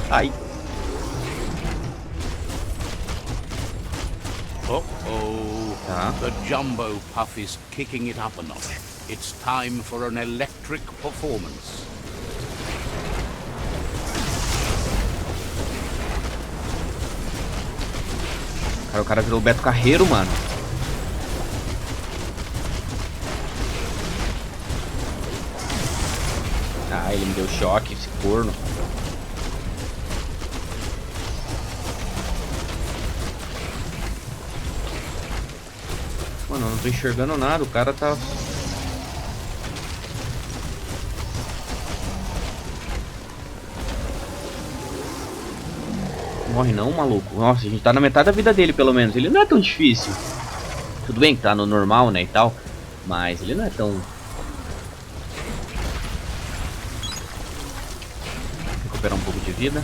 Ai. Uh-oh. Tá. The jumbo puff is kicking it up a notch. It's time for an electric performance. Cara, o cara virou o Beto Carreiro, mano. Ah, ele me deu choque, esse corno. Mano, eu não tô enxergando nada, o cara tá... Morre não, maluco. Nossa, a gente tá na metade da vida dele, pelo menos. Ele não é tão difícil. Tudo bem que tá no normal, né, e tal. Mas ele não é tão... Recuperar um pouco de vida.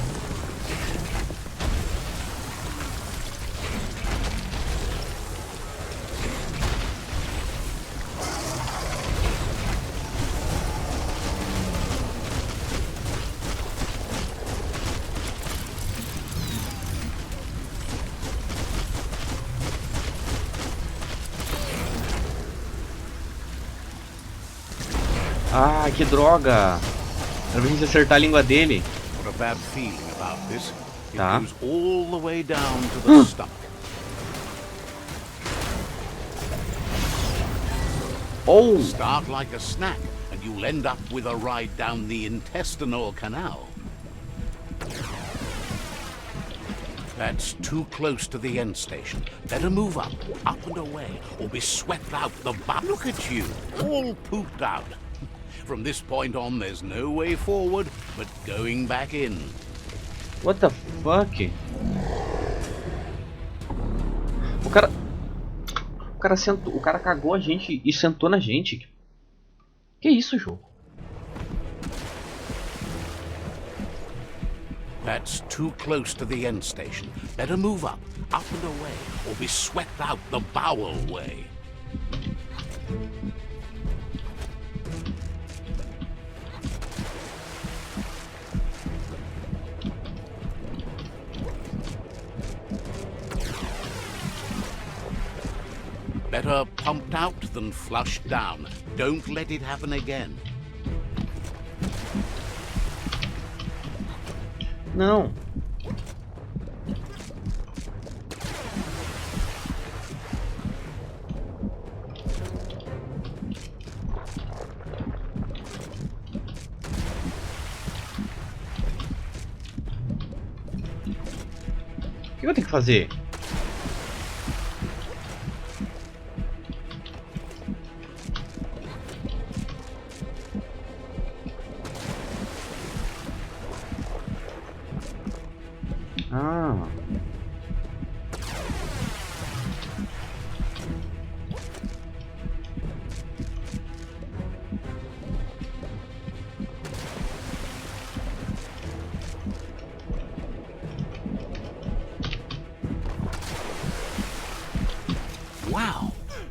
Ah, que droga! Era pra gente acertar a língua dele. Got a bad feeling about this. It Tá. goes all the way down to the stomach. Oh! Start like a snack, and you'll end up with a ride down the intestinal canal. That's too close to the end station. Better move up and away, or be swept out the butt. Look at you, all pooped out. From this point on, there's no way forward but going back in. What the fuck? O cara sentou, o cara cagou a gente e sentou na gente. Que isso, jogo? That's too close to the end station. Better move up and away, or be swept out the bowel way. Better pumped out than flushed down. Don't let it happen again. Não. O que eu tenho que fazer? Ah.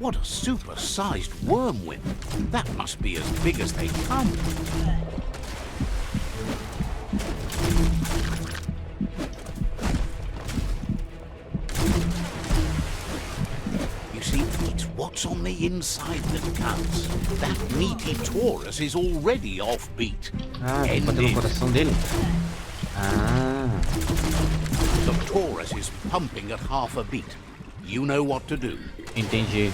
What a super-sized wormwhip. That must be as big as they come. You see, it's what's on the inside that counts. That meaty Taurus is already offbeat. Ah, vou bater no coração dele. Ah. The Taurus is pumping at half a beat. You know what to do. Entendi.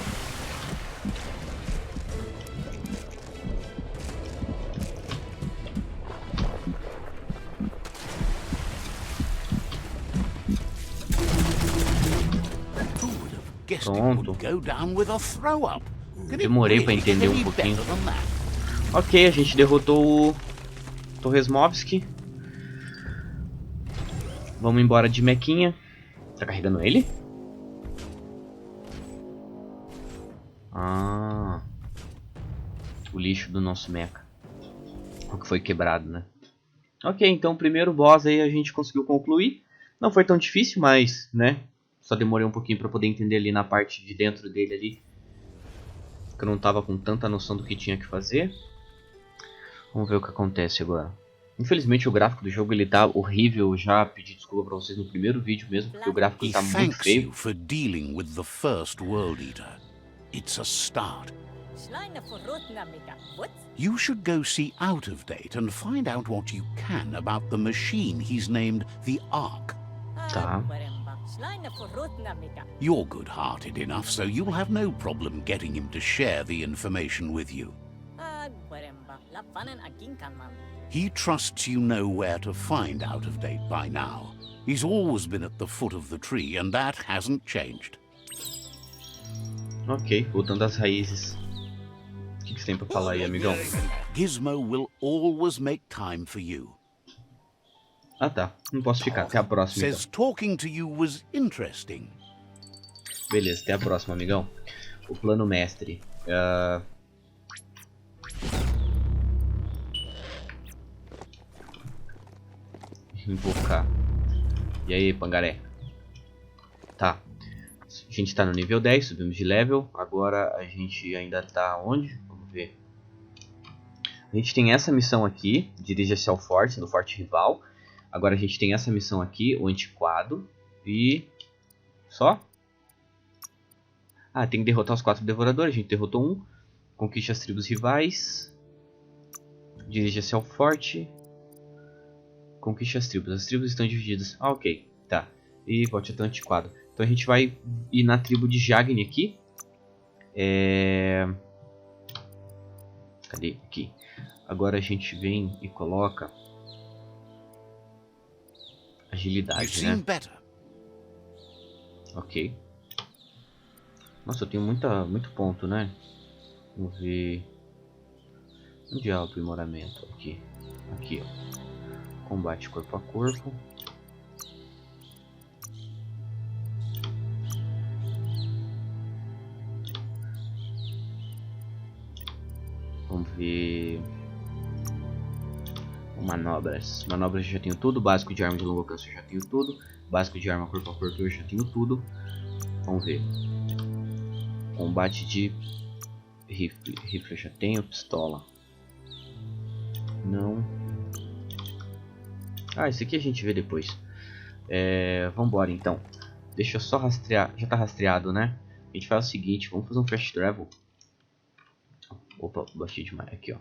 Pronto. Demorei para entender um pouquinho. Ok, a gente derrotou o TORRESMAO. Vamos embora de mequinha. Tá carregando ele? Ah, o lixo do nosso mecha. O que foi quebrado, né? Ok, então o primeiro boss aí a gente conseguiu concluir. Não foi tão difícil, mas, né? Só demorei um pouquinho para poder entender ali na parte de dentro dele ali. Que eu não tava com tanta noção do que tinha que fazer. Vamos ver o que acontece agora. Infelizmente o gráfico do jogo ele tá horrível. Eu já pedi desculpa para vocês no primeiro vídeo mesmo, porque o gráfico tá muito feio. It's a start. You should go see Out of Date and find out what you can about the machine he's named the Ark. Tá. You're good-hearted enough, so you'll have no problem getting him to share the information with you. He trusts you know where to find Out of Date by now. He's always been at the foot of the tree, and that hasn't changed. Ok, voltando às raízes. O que você tem pra falar aí, amigão? Gizmo will always make time for you. Ah tá, não posso ficar. Até a próxima, então. Says talking to you was interesting. Beleza, até a próxima, amigão. O plano mestre. Invocar. E aí, pangaré? Tá. A gente tá no nível 10, subimos de level. Agora a gente ainda tá onde? Vamos ver. A gente tem essa missão aqui, dirija-se ao forte, no forte rival. Agora a gente tem essa missão aqui, o antiquado. E... só? Ah, tem que derrotar os 4 devoradores. A gente derrotou um. Conquiste as tribos rivais. Dirija-se ao forte. Conquiste as tribos. As tribos estão divididas. Ah, ok. Tá. E volte até o antiquado. Então a gente vai ir na tribo de Jagni aqui. Cadê? Aqui. Agora a gente vem e coloca... agilidade, né? Ok. Nossa, eu tenho muito ponto, né? Vamos ver... onde é o aprimoramento? Aqui. Aqui, ó. Combate corpo a corpo. Vamos ver... manobras. Manobras eu já tenho tudo. Básico de arma de longo alcance eu já tenho tudo. Básico de arma corpo a corpo eu já tenho tudo. Vamos ver. Combate de rifle. Rifle eu já tenho. Pistola. Não. Ah, esse aqui a gente vê depois. Vambora então. Deixa eu só rastrear. Já tá rastreado, né? A gente faz o seguinte. Vamos fazer um fast travel. Opa, baixei demais. Aqui, ó.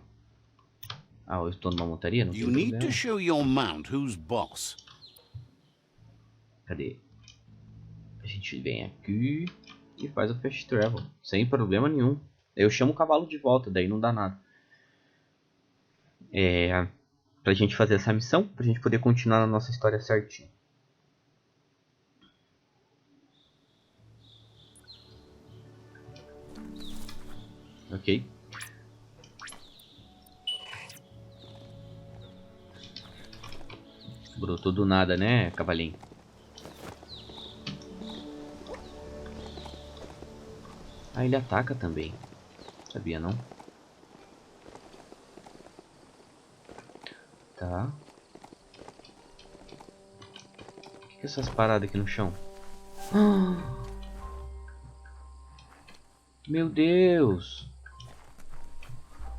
Ah, eu estou numa montaria? Não tem problema. Need to show your mount who's boss. Cadê? A gente vem aqui e faz o fast travel. Sem problema nenhum. Eu chamo o cavalo de volta, daí não dá nada. Pra gente fazer essa missão, pra gente poder continuar na nossa história certinho. Ok. Brotou do nada, né, cavalinho? Ah, ele ataca também. Sabia não? Tá. O que é essas paradas aqui no chão? Meu Deus.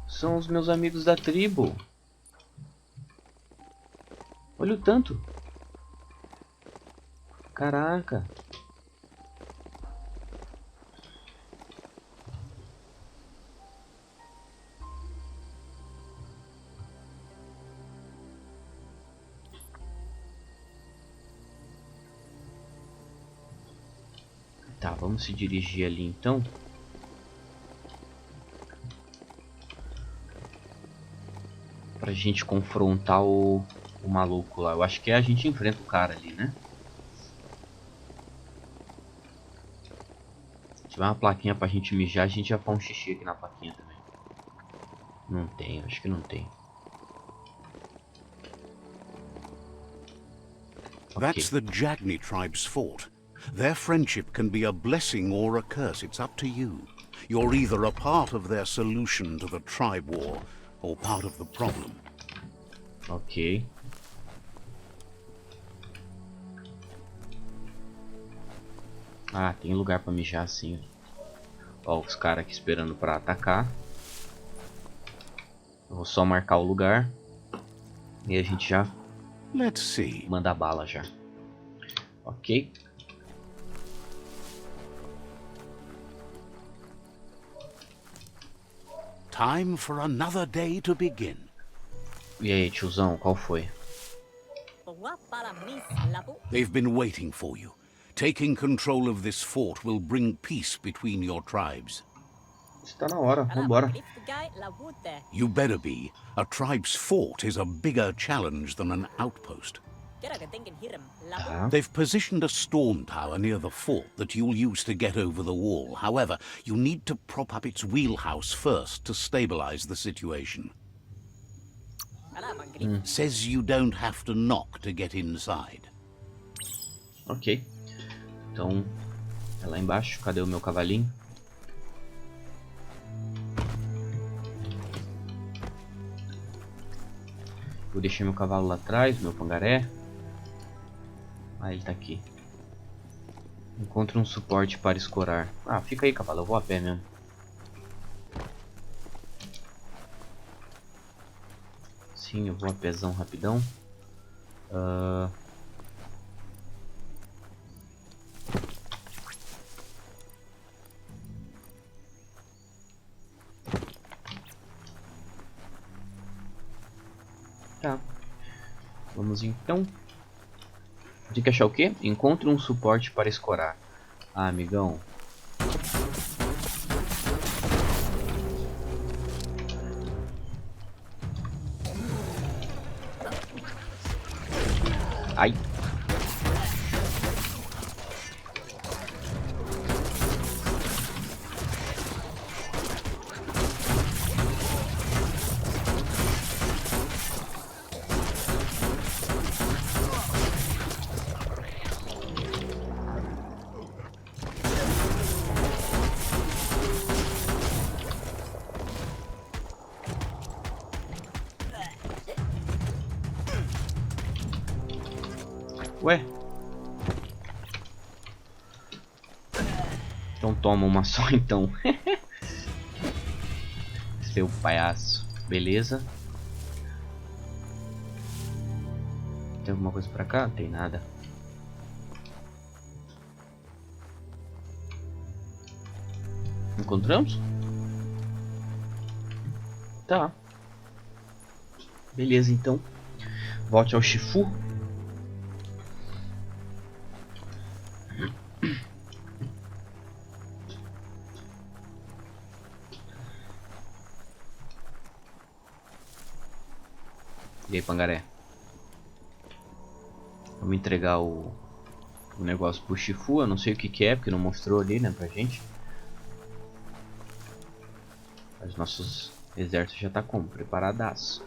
São os meus amigos da tribo. Olha o tanto. Caraca. Tá, vamos se dirigir ali então. Pra gente confrontar o maluco lá. Eu acho que a gente enfrenta o cara ali, né? Se tiver uma plaquinha pra gente mijar, a gente já faz um xixi aqui na plaquinha também. Não tem, acho que não tem. That's the Jagni tribe's fort. Their friendship can be a blessing or a curse. It's up to you. You're either a part of their solution to the tribe war, or part of the problem. Ok. Ah, tem lugar pra mijar sim. Ó, os caras aqui esperando pra atacar. Eu vou só marcar o lugar. E a gente já Let's see. manda bala já. Ok. Time for another day to begin. E aí, tiozão, qual foi? They've been waiting for you. Taking control of this fort will bring peace between your tribes. Está na hora, vambora. You better be. A tribe's fort is a bigger challenge than an outpost. Tá. They've positioned a storm tower near the fort that you'll use to get over the wall. However, you need to prop up its wheelhouse first to stabilize the situation. Says you don't have to knock to get inside. Ok. Então, é lá embaixo. Cadê o meu cavalinho? Vou deixar meu cavalo lá atrás, meu pangaré. Ah, ele tá aqui. Encontre um suporte para escorar. Ah, fica aí, cavalo. Eu vou a pé mesmo. Sim, eu vou a pezão rapidão. Tá. Vamos então. Tem que achar o quê? Encontre um suporte para escorar. Ah, amigão. Ai. Ué? Então toma uma só então. Seu palhaço. Beleza. Tem alguma coisa pra cá? Não tem nada. Encontramos? Tá. Beleza então. Volte ao Shifu. E aí, pangaré? Vamos entregar o negócio pro Shifu. Eu não sei o que é, porque não mostrou ali, né, pra gente. Mas nossos exércitos já tá como? Preparadaço.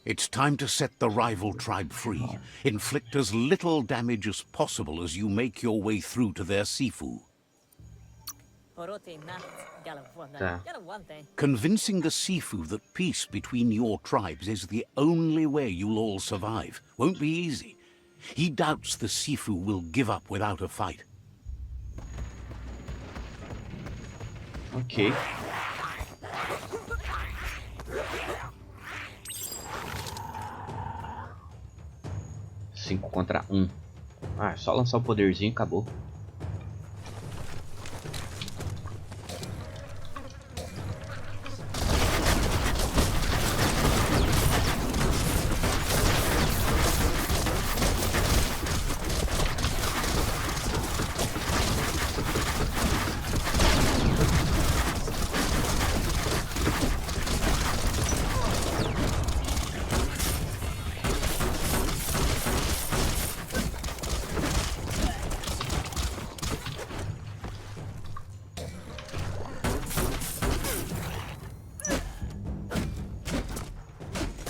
It's time to set the rival tribe free. Inflict as little damage as possible as you make your way through to their Shifu. Tá. Convincing the Shifu that peace between your tribes is the only way you'll all survive won't be easy. He doubts the Shifu will give up without a fight. Ok. Cinco contra 1. Ah, é só lançar o poderzinho e acabou.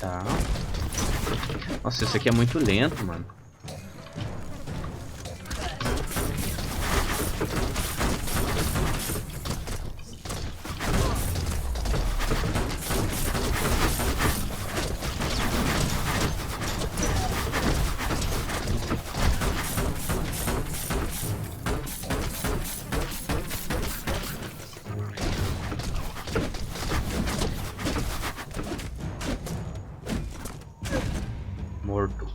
Tá. Nossa, isso aqui é muito lento, mano. Morto.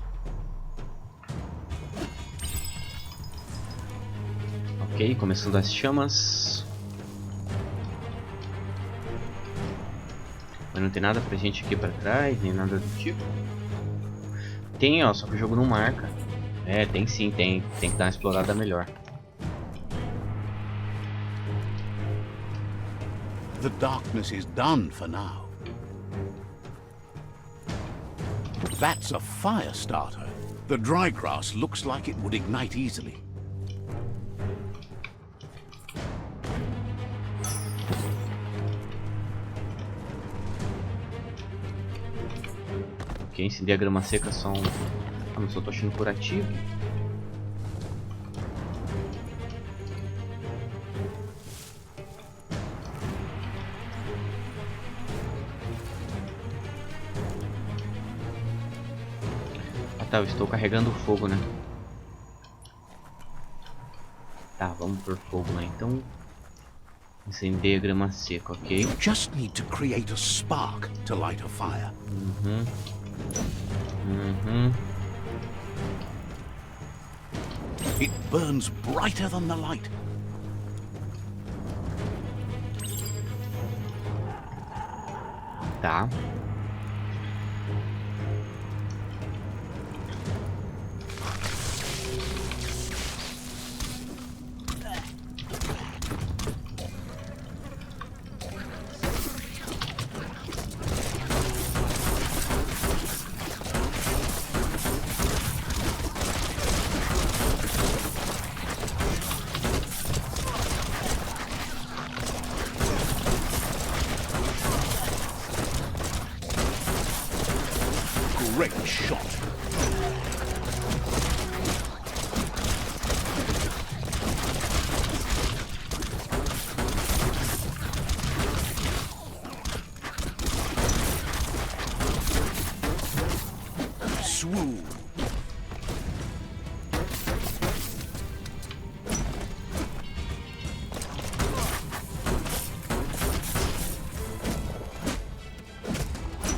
Ok, começando as chamas. Mas não tem nada pra gente aqui pra trás, nem nada do tipo. Tem, ó, só que o jogo não marca. É, tem sim, tem que dar uma explorada melhor. The darkness is done for now. That's a fire starter. The dry grass looks like it would ignite easily. Ok, incendiar a grama seca são... Ah, não sou tochino curativo. Tá, eu estou carregando fogo, né? Tá, vamos por fogo lá então. Incendeia a grama seca, ok? You just need to create a spark to light a fire. It burns brighter than the light. Tá. Great shot. Swoon.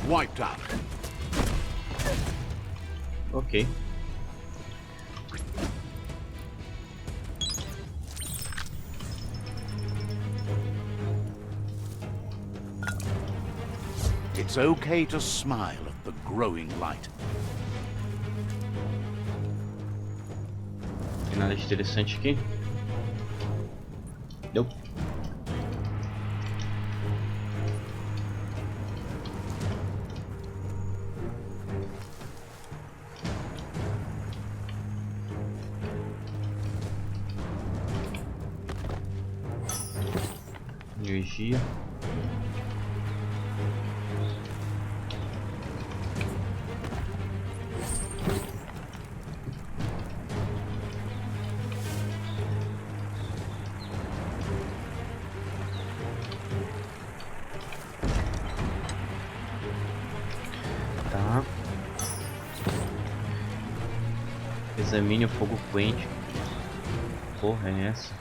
Wiped out. Ok. It's okay to smile at the growing light. Tem nada de interessante aqui? Deu. Energia. Tá. Examine o fogo quente. Porra, é essa?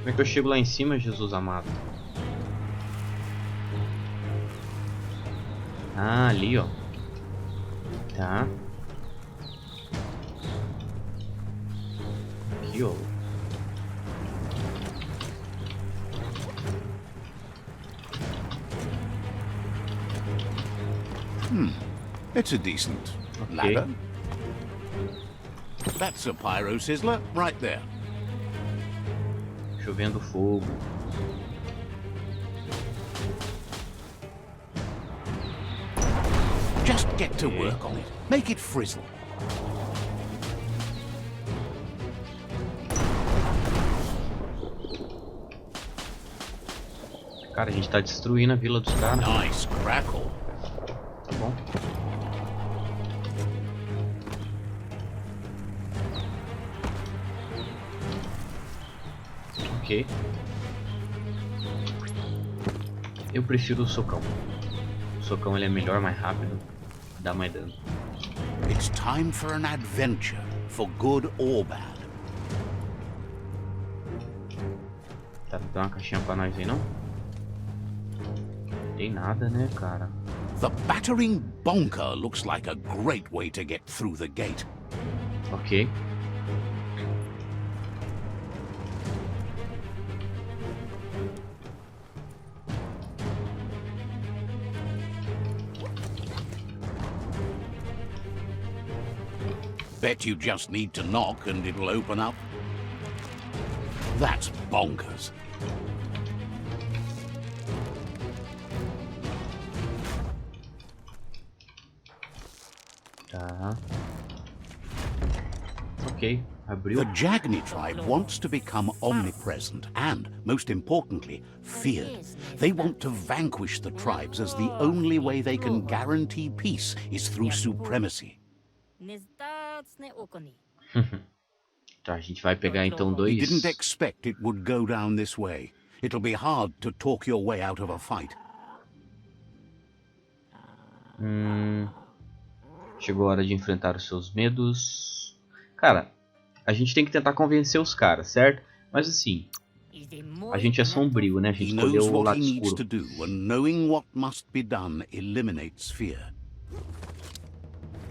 Como é que eu chego lá em cima, Jesus amado? Ah, ali, ó. Tá. Aqui, ó. It's a decent Ok. ladder. That's a pyro sizzler right there. Chovendo fogo. Just get to work on it. Make it frizzle. Cara, a gente tá destruindo a vila dos caras. Nice crackle. Tá bom. Ok. Eu prefiro o socão. O socão ele é melhor, mais rápido, dá mais dano. It's time for an adventure, for good or bad. Tá, tem uma caixinha pra nós aí, não? Tem nada, né, cara? The battering bonker looks like a great way to get through the gate. Ok. Bet you just need to knock and it'll open up. That's bonkers. Tá. Ok, abriu. The Jagni tribe wants to become omnipresent and, most importantly, feared. They want to vanquish the tribes as the only way they can guarantee peace is through supremacy. Tá, a gente vai pegar então You dois. didn't expect it would go down this way. It'll be hard to talk your way out of a fight. Chegou a hora de enfrentar os seus medos. Cara, a gente tem que tentar convencer os caras, certo? Mas assim, a gente é sombrio, né? A gente He knows escolheu o what lado he needs escuro. to do, and knowing what must be done eliminates fear.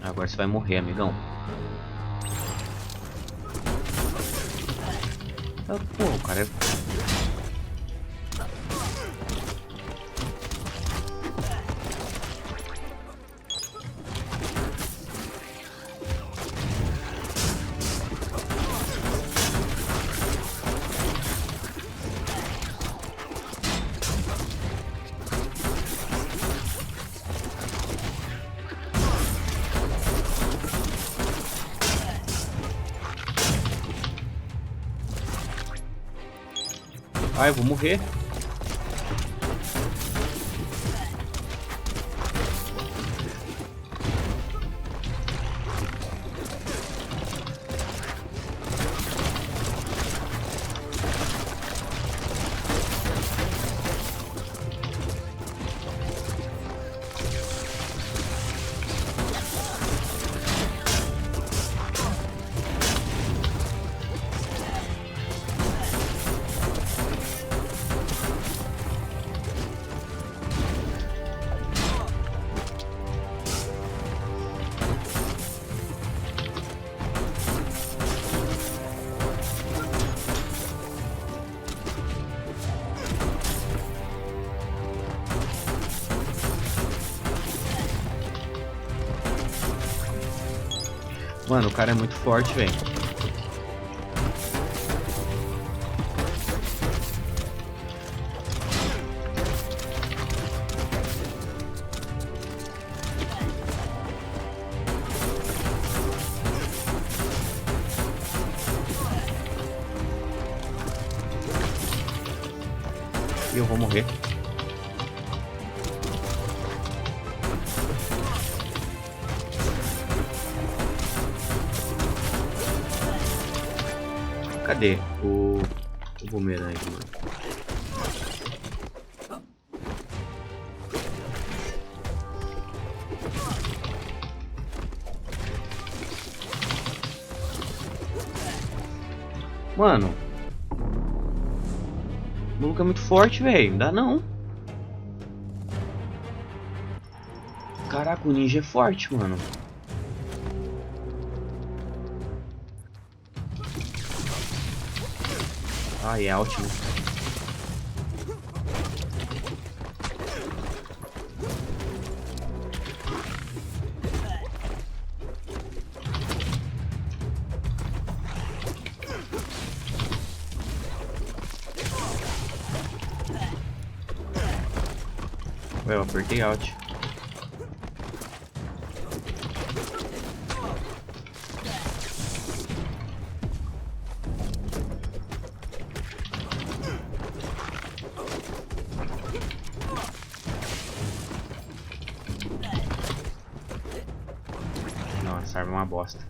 Agora você vai morrer, amigão. Ah, pô, o cara é... Ah, eu vou morrer. Mano, o cara é muito forte, velho. E eu vou morrer. Cadê o bumerangue, mano? Mano, O maluco é muito forte, velho. Não dá não. Caraca, o ninja é forte, mano. Ah, é alt, né? Ué, eu apertei alt. Não, essa arma é uma bosta.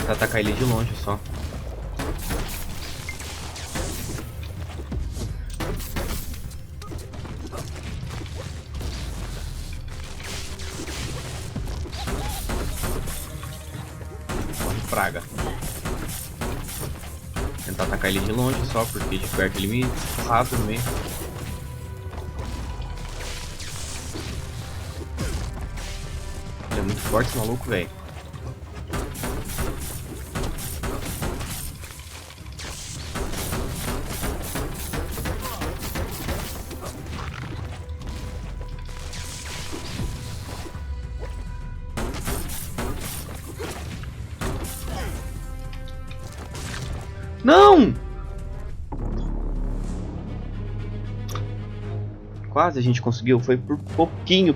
Pra atacar ele de longe só. Praga. Tentar atacar ele de longe só, porque de perto ele me rapa no meio. Ele é muito forte esse maluco, velho. Não! Quase a gente conseguiu, foi por pouquinho.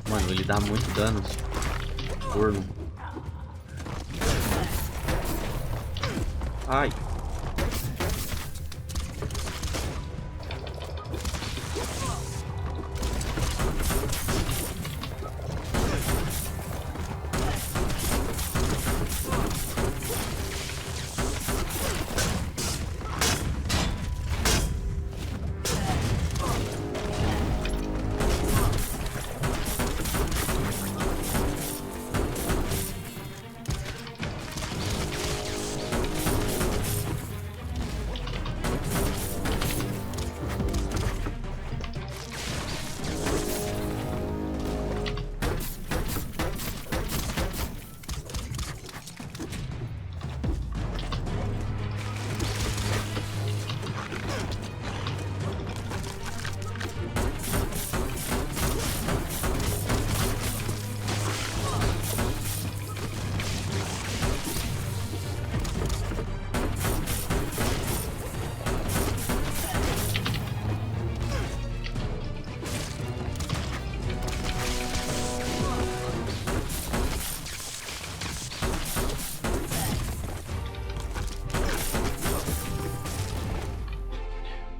Mano, ele dá muito dano. Corno. Ai.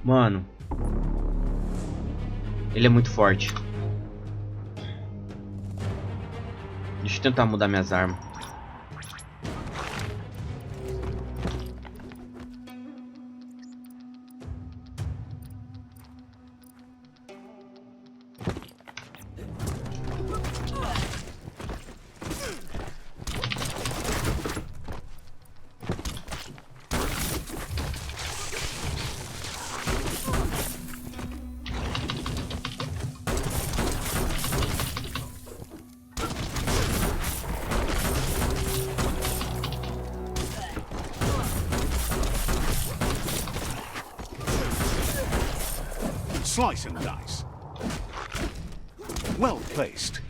Mano, ele é muito forte. Deixa eu tentar mudar minhas armas. Slice and dice. Well placed.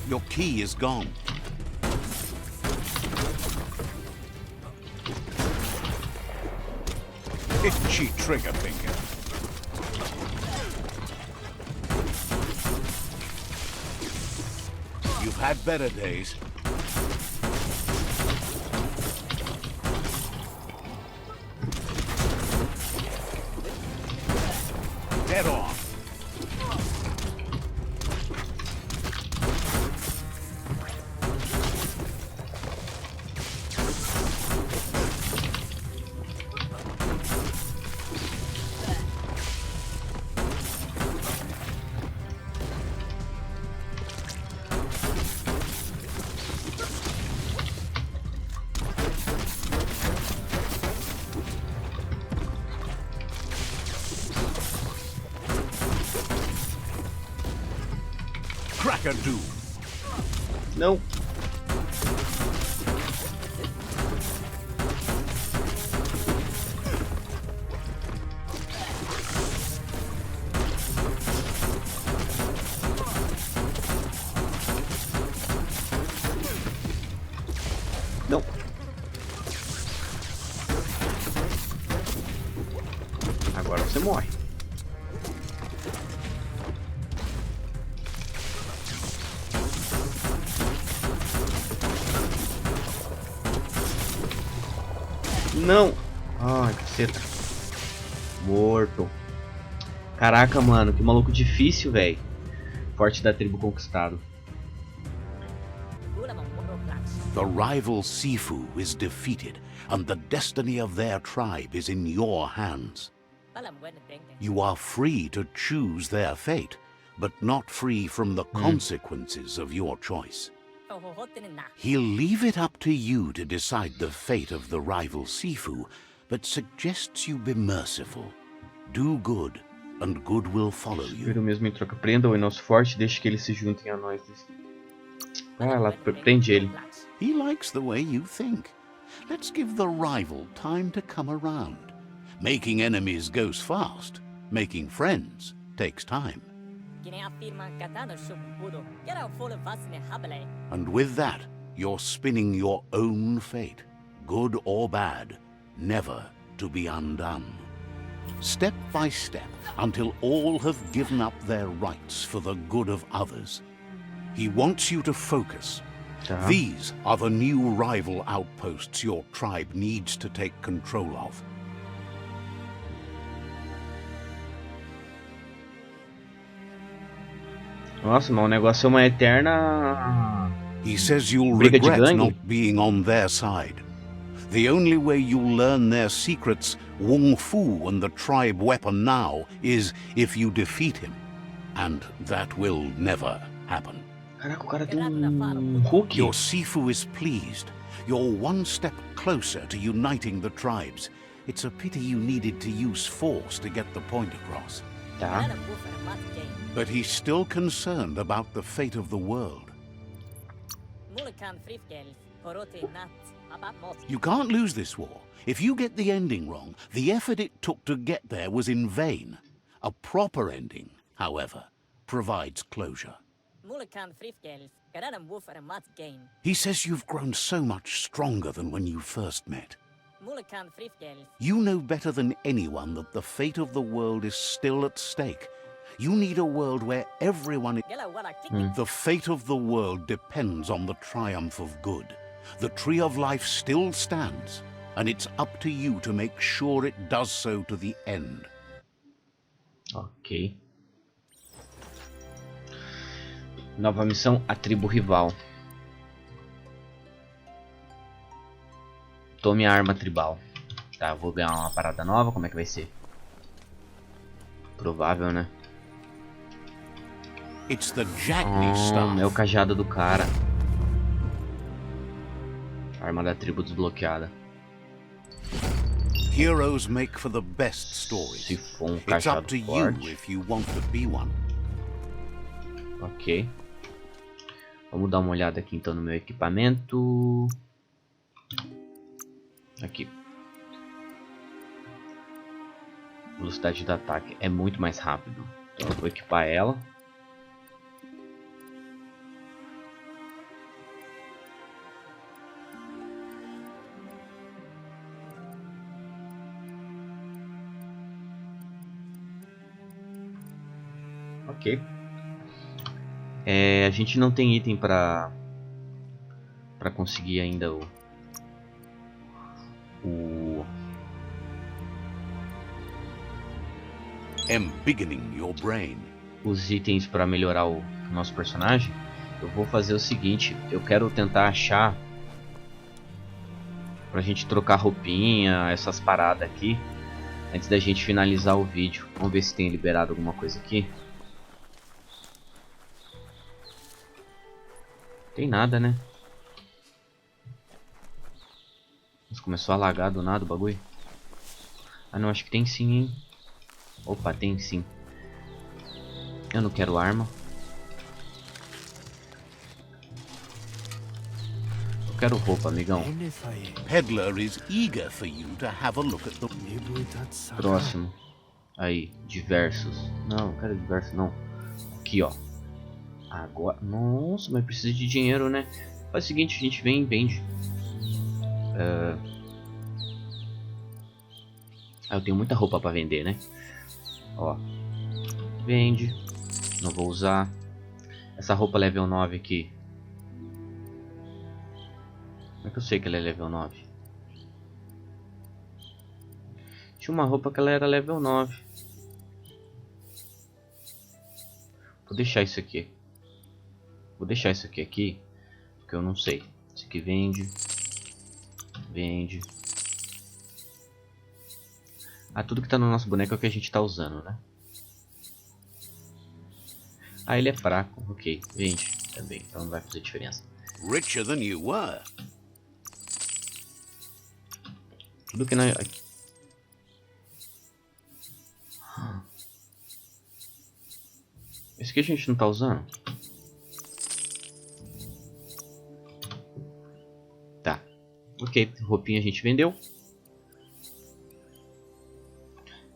Your key is gone. Itchy trigger finger. You've had better days. Head on. Crack-a-doo. Não. Não. Agora você morre. Não! Ai, caceta. Morto. Caraca, mano, que maluco difícil, velho. Forte da tribo conquistado. The rival Shifu is defeated, and the destiny of their tribe is in your hands. You are free to choose their fate, but not free from the consequences of your choice. He'll leave it up to you to decide the fate of the rival Shifu, but suggests you be merciful. Do good, and good will follow you. Vira o mesmo em troca. Prenda-o em nosso forte, deixe que eles se juntem a nós. Ah, lá, prende ele. He likes the way you think. Let's give the rival time to come around. Making enemies goes fast. Making friends takes time. And with that, you're spinning your own fate, good or bad, never to be undone. Step by step, until all have given up their rights for the good of others. He wants you to focus. These are the new rival outposts your tribe needs to take control of. Nossa, mas o negócio é uma eterna... He says you'll regret not being on their side. The only way you'll learn their secrets, Wung Fu and the tribe weapon now, is if you defeat him. And that will never happen. Caraca, o cara tem hook. Your Shifu is pleased. You're one step closer to uniting the tribes. It's a pity you needed to use force to get the point across. Tá. But he's still concerned about the fate of the world. You can't lose this war. If you get the ending wrong, the effort it took to get there was in vain. A proper ending, however, provides closure. He says you've grown so much stronger than when you first met. You know better than anyone that the fate of the world is still at stake. You need a world where everyone... The fate of the world depends on the triumph of good. The tree of life still stands, and it's up to you to make sure it does so to the end. Ok. Nova missão, a tribo rival. Tome a arma tribal. Tá, vou ganhar uma parada nova, como é que vai ser? Provável, né? It's the Jackney staff. É o cajado do cara. Arma da tribo desbloqueada. Heroes make for the best stories. Shifu, It's up cajado to you forte. if you want to be one. Ok. Vamos dar uma olhada aqui então no meu equipamento. Aqui. Velocidade de ataque é muito mais rápido. Então eu vou equipar ela. Ok. A gente não tem item para conseguir ainda Embiggening your brain. os itens para melhorar o nosso personagem. Eu vou fazer o seguinte, eu quero tentar achar pra gente trocar roupinha, essas paradas aqui, antes da gente finalizar o vídeo. Vamos ver se tem liberado alguma coisa aqui. Tem nada, né? Mas começou a lagar do nada o bagulho. Ah não, acho que tem sim, hein. Opa, tem sim. Eu não quero arma. Eu quero roupa, amigão. Peddler is eager for you to have a look at the... Próximo. Aí, diversos. Não, quero diversos não. Aqui, ó. Agora... Nossa, mas precisa de dinheiro, né? Faz o seguinte, a gente vem e vende. Eu tenho muita roupa pra vender, né? Ó. Vende. Não vou usar. Essa roupa level 9 aqui. Como é que eu sei que ela é level 9? Tinha uma roupa que ela era level 9. Vou deixar isso aqui. Vou deixar isso aqui, porque eu não sei. Isso aqui vende. Vende. Ah, tudo que tá no nosso boneco é o que a gente tá usando, né? Ah, ele é fraco. Ok, vende também. Então não vai fazer diferença. Richer than you were. Tudo que não... Esse aqui a gente não tá usando? Tá. Ok, roupinha a gente vendeu.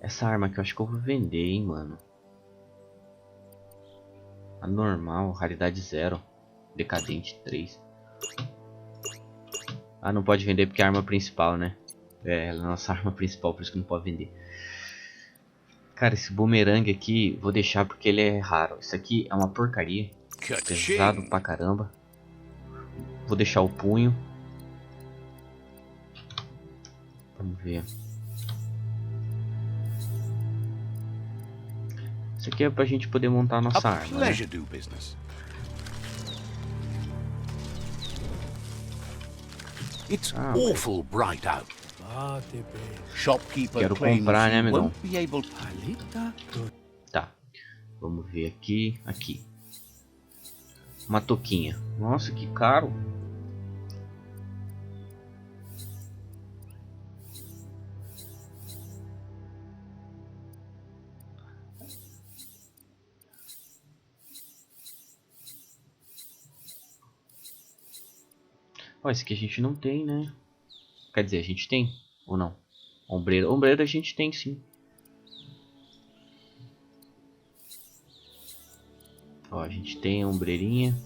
Essa arma aqui eu acho que eu vou vender, hein, mano. A normal, raridade 0. Decadente 3. Ah, não pode vender porque é a arma principal, né? É, ela é a nossa arma principal, por isso que não pode vender. Cara, esse bumerangue aqui, vou deixar porque ele é raro. Isso aqui é uma porcaria. Pesado pra caramba. Vou deixar o punho. Vamos ver. Isso aqui é pra gente poder montar a nossa arma, né? It's awful bright out. Shopkeeper Quero claims comprar, né, you amigão? won't be able to... Tá. Vamos ver aqui. Aqui. Uma touquinha. Nossa, que caro. Ó, esse aqui a gente não tem, né? Quer dizer, a gente tem ou não? Ombreira. Ombreira a gente tem sim. Ó, a gente tem ombreirinha.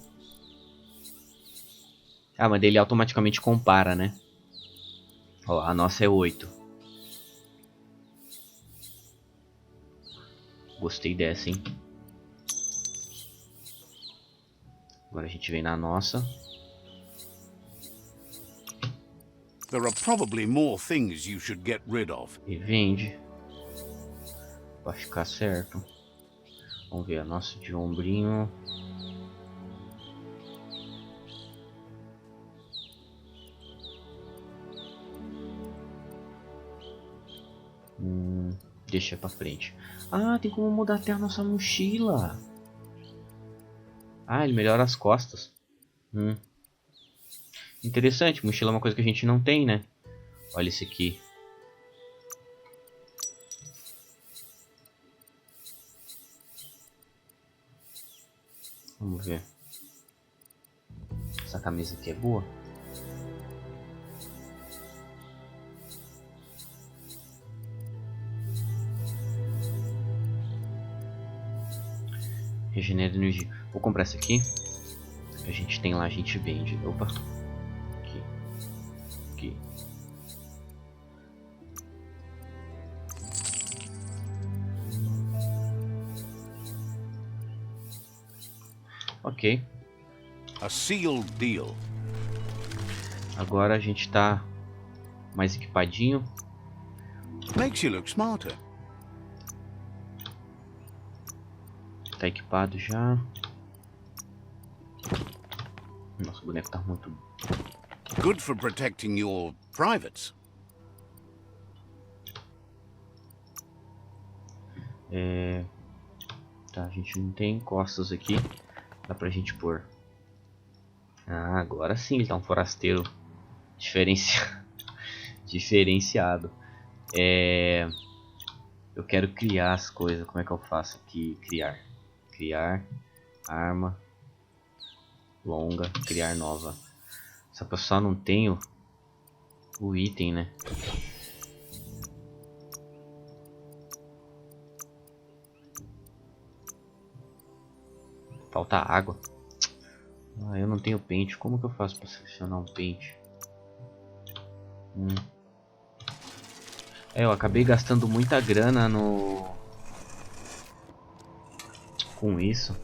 Ah, mas ele automaticamente compara, né? Ó, a nossa é 8. Gostei dessa, hein? Agora a gente vem na nossa. There are probably more things you should get rid of. E vende. Pra ficar certo. Vamos ver a nossa de ombrinho. Deixa pra frente. Ah, tem como mudar até a nossa mochila. Ah, ele melhora as costas. Interessante, mochila é uma coisa que a gente não tem, né? Olha esse aqui. Vamos ver. Essa camisa aqui é boa. Regenera energia. Vou comprar essa aqui. A gente tem lá, a gente vende. Opa. Aqui. Aqui. Ok. A sealed deal. Agora a gente tá mais equipadinho. Makes you look smarter. Tá equipado já. Nossa, o boneco tá muito... Good for protecting your privates. Tá, a gente não tem costas aqui. Dá pra gente pôr. Ah, agora sim ele tá um forasteiro diferenciado. Eu quero criar as coisas. Como é que eu faço aqui? Criar arma longa, criar nova. Só que eu só não tenho o item, né? Falta água. Ah, eu não tenho pente. Como que eu faço para selecionar um pente? Eu acabei gastando muita grana com isso.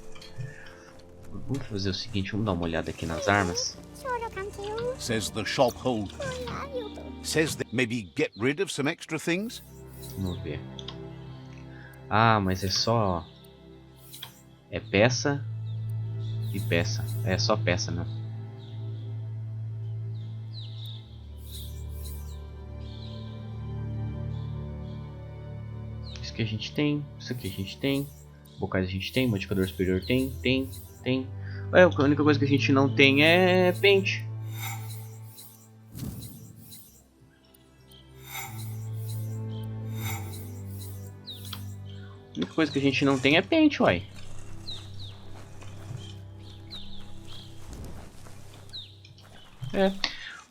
Vamos fazer o seguinte, vamos dar uma olhada aqui nas armas. Says the shop hold. Says that maybe get rid of some extra things. Vamos ver. Ah, mas é só... É peça e peça. É só peça, né? Isso que a gente tem. Isso aqui a gente tem. Bocais a gente tem. Modificador superior tem. A única coisa que a gente não tem é pente. A única coisa que a gente não tem é pente, uai.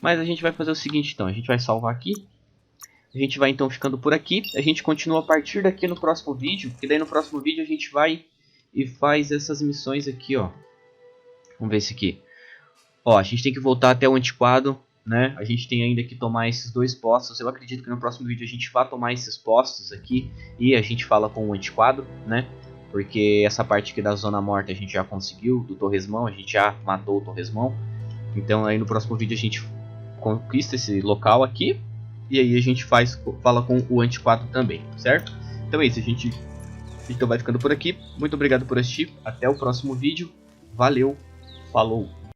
Mas a gente vai fazer o seguinte então. A gente vai salvar aqui. A gente vai então ficando por aqui. A gente continua a partir daqui no próximo vídeo. Porque daí no próximo vídeo a gente vai e faz essas missões aqui, ó. Vamos ver esse aqui. Ó, a gente tem que voltar até o antiquado, né? A gente tem ainda que tomar esses 2 postos. Eu acredito que no próximo vídeo a gente vai tomar esses postos aqui. E a gente fala com o antiquado, né? Porque essa parte aqui da zona morta a gente já conseguiu. Do torresmão, a gente já matou o torresmão. Então aí no próximo vídeo a gente conquista esse local aqui. E aí a gente fala com o antiquado também, certo? Então é isso, a gente então vai ficando por aqui. Muito obrigado por assistir. Até o próximo vídeo. Valeu, falou!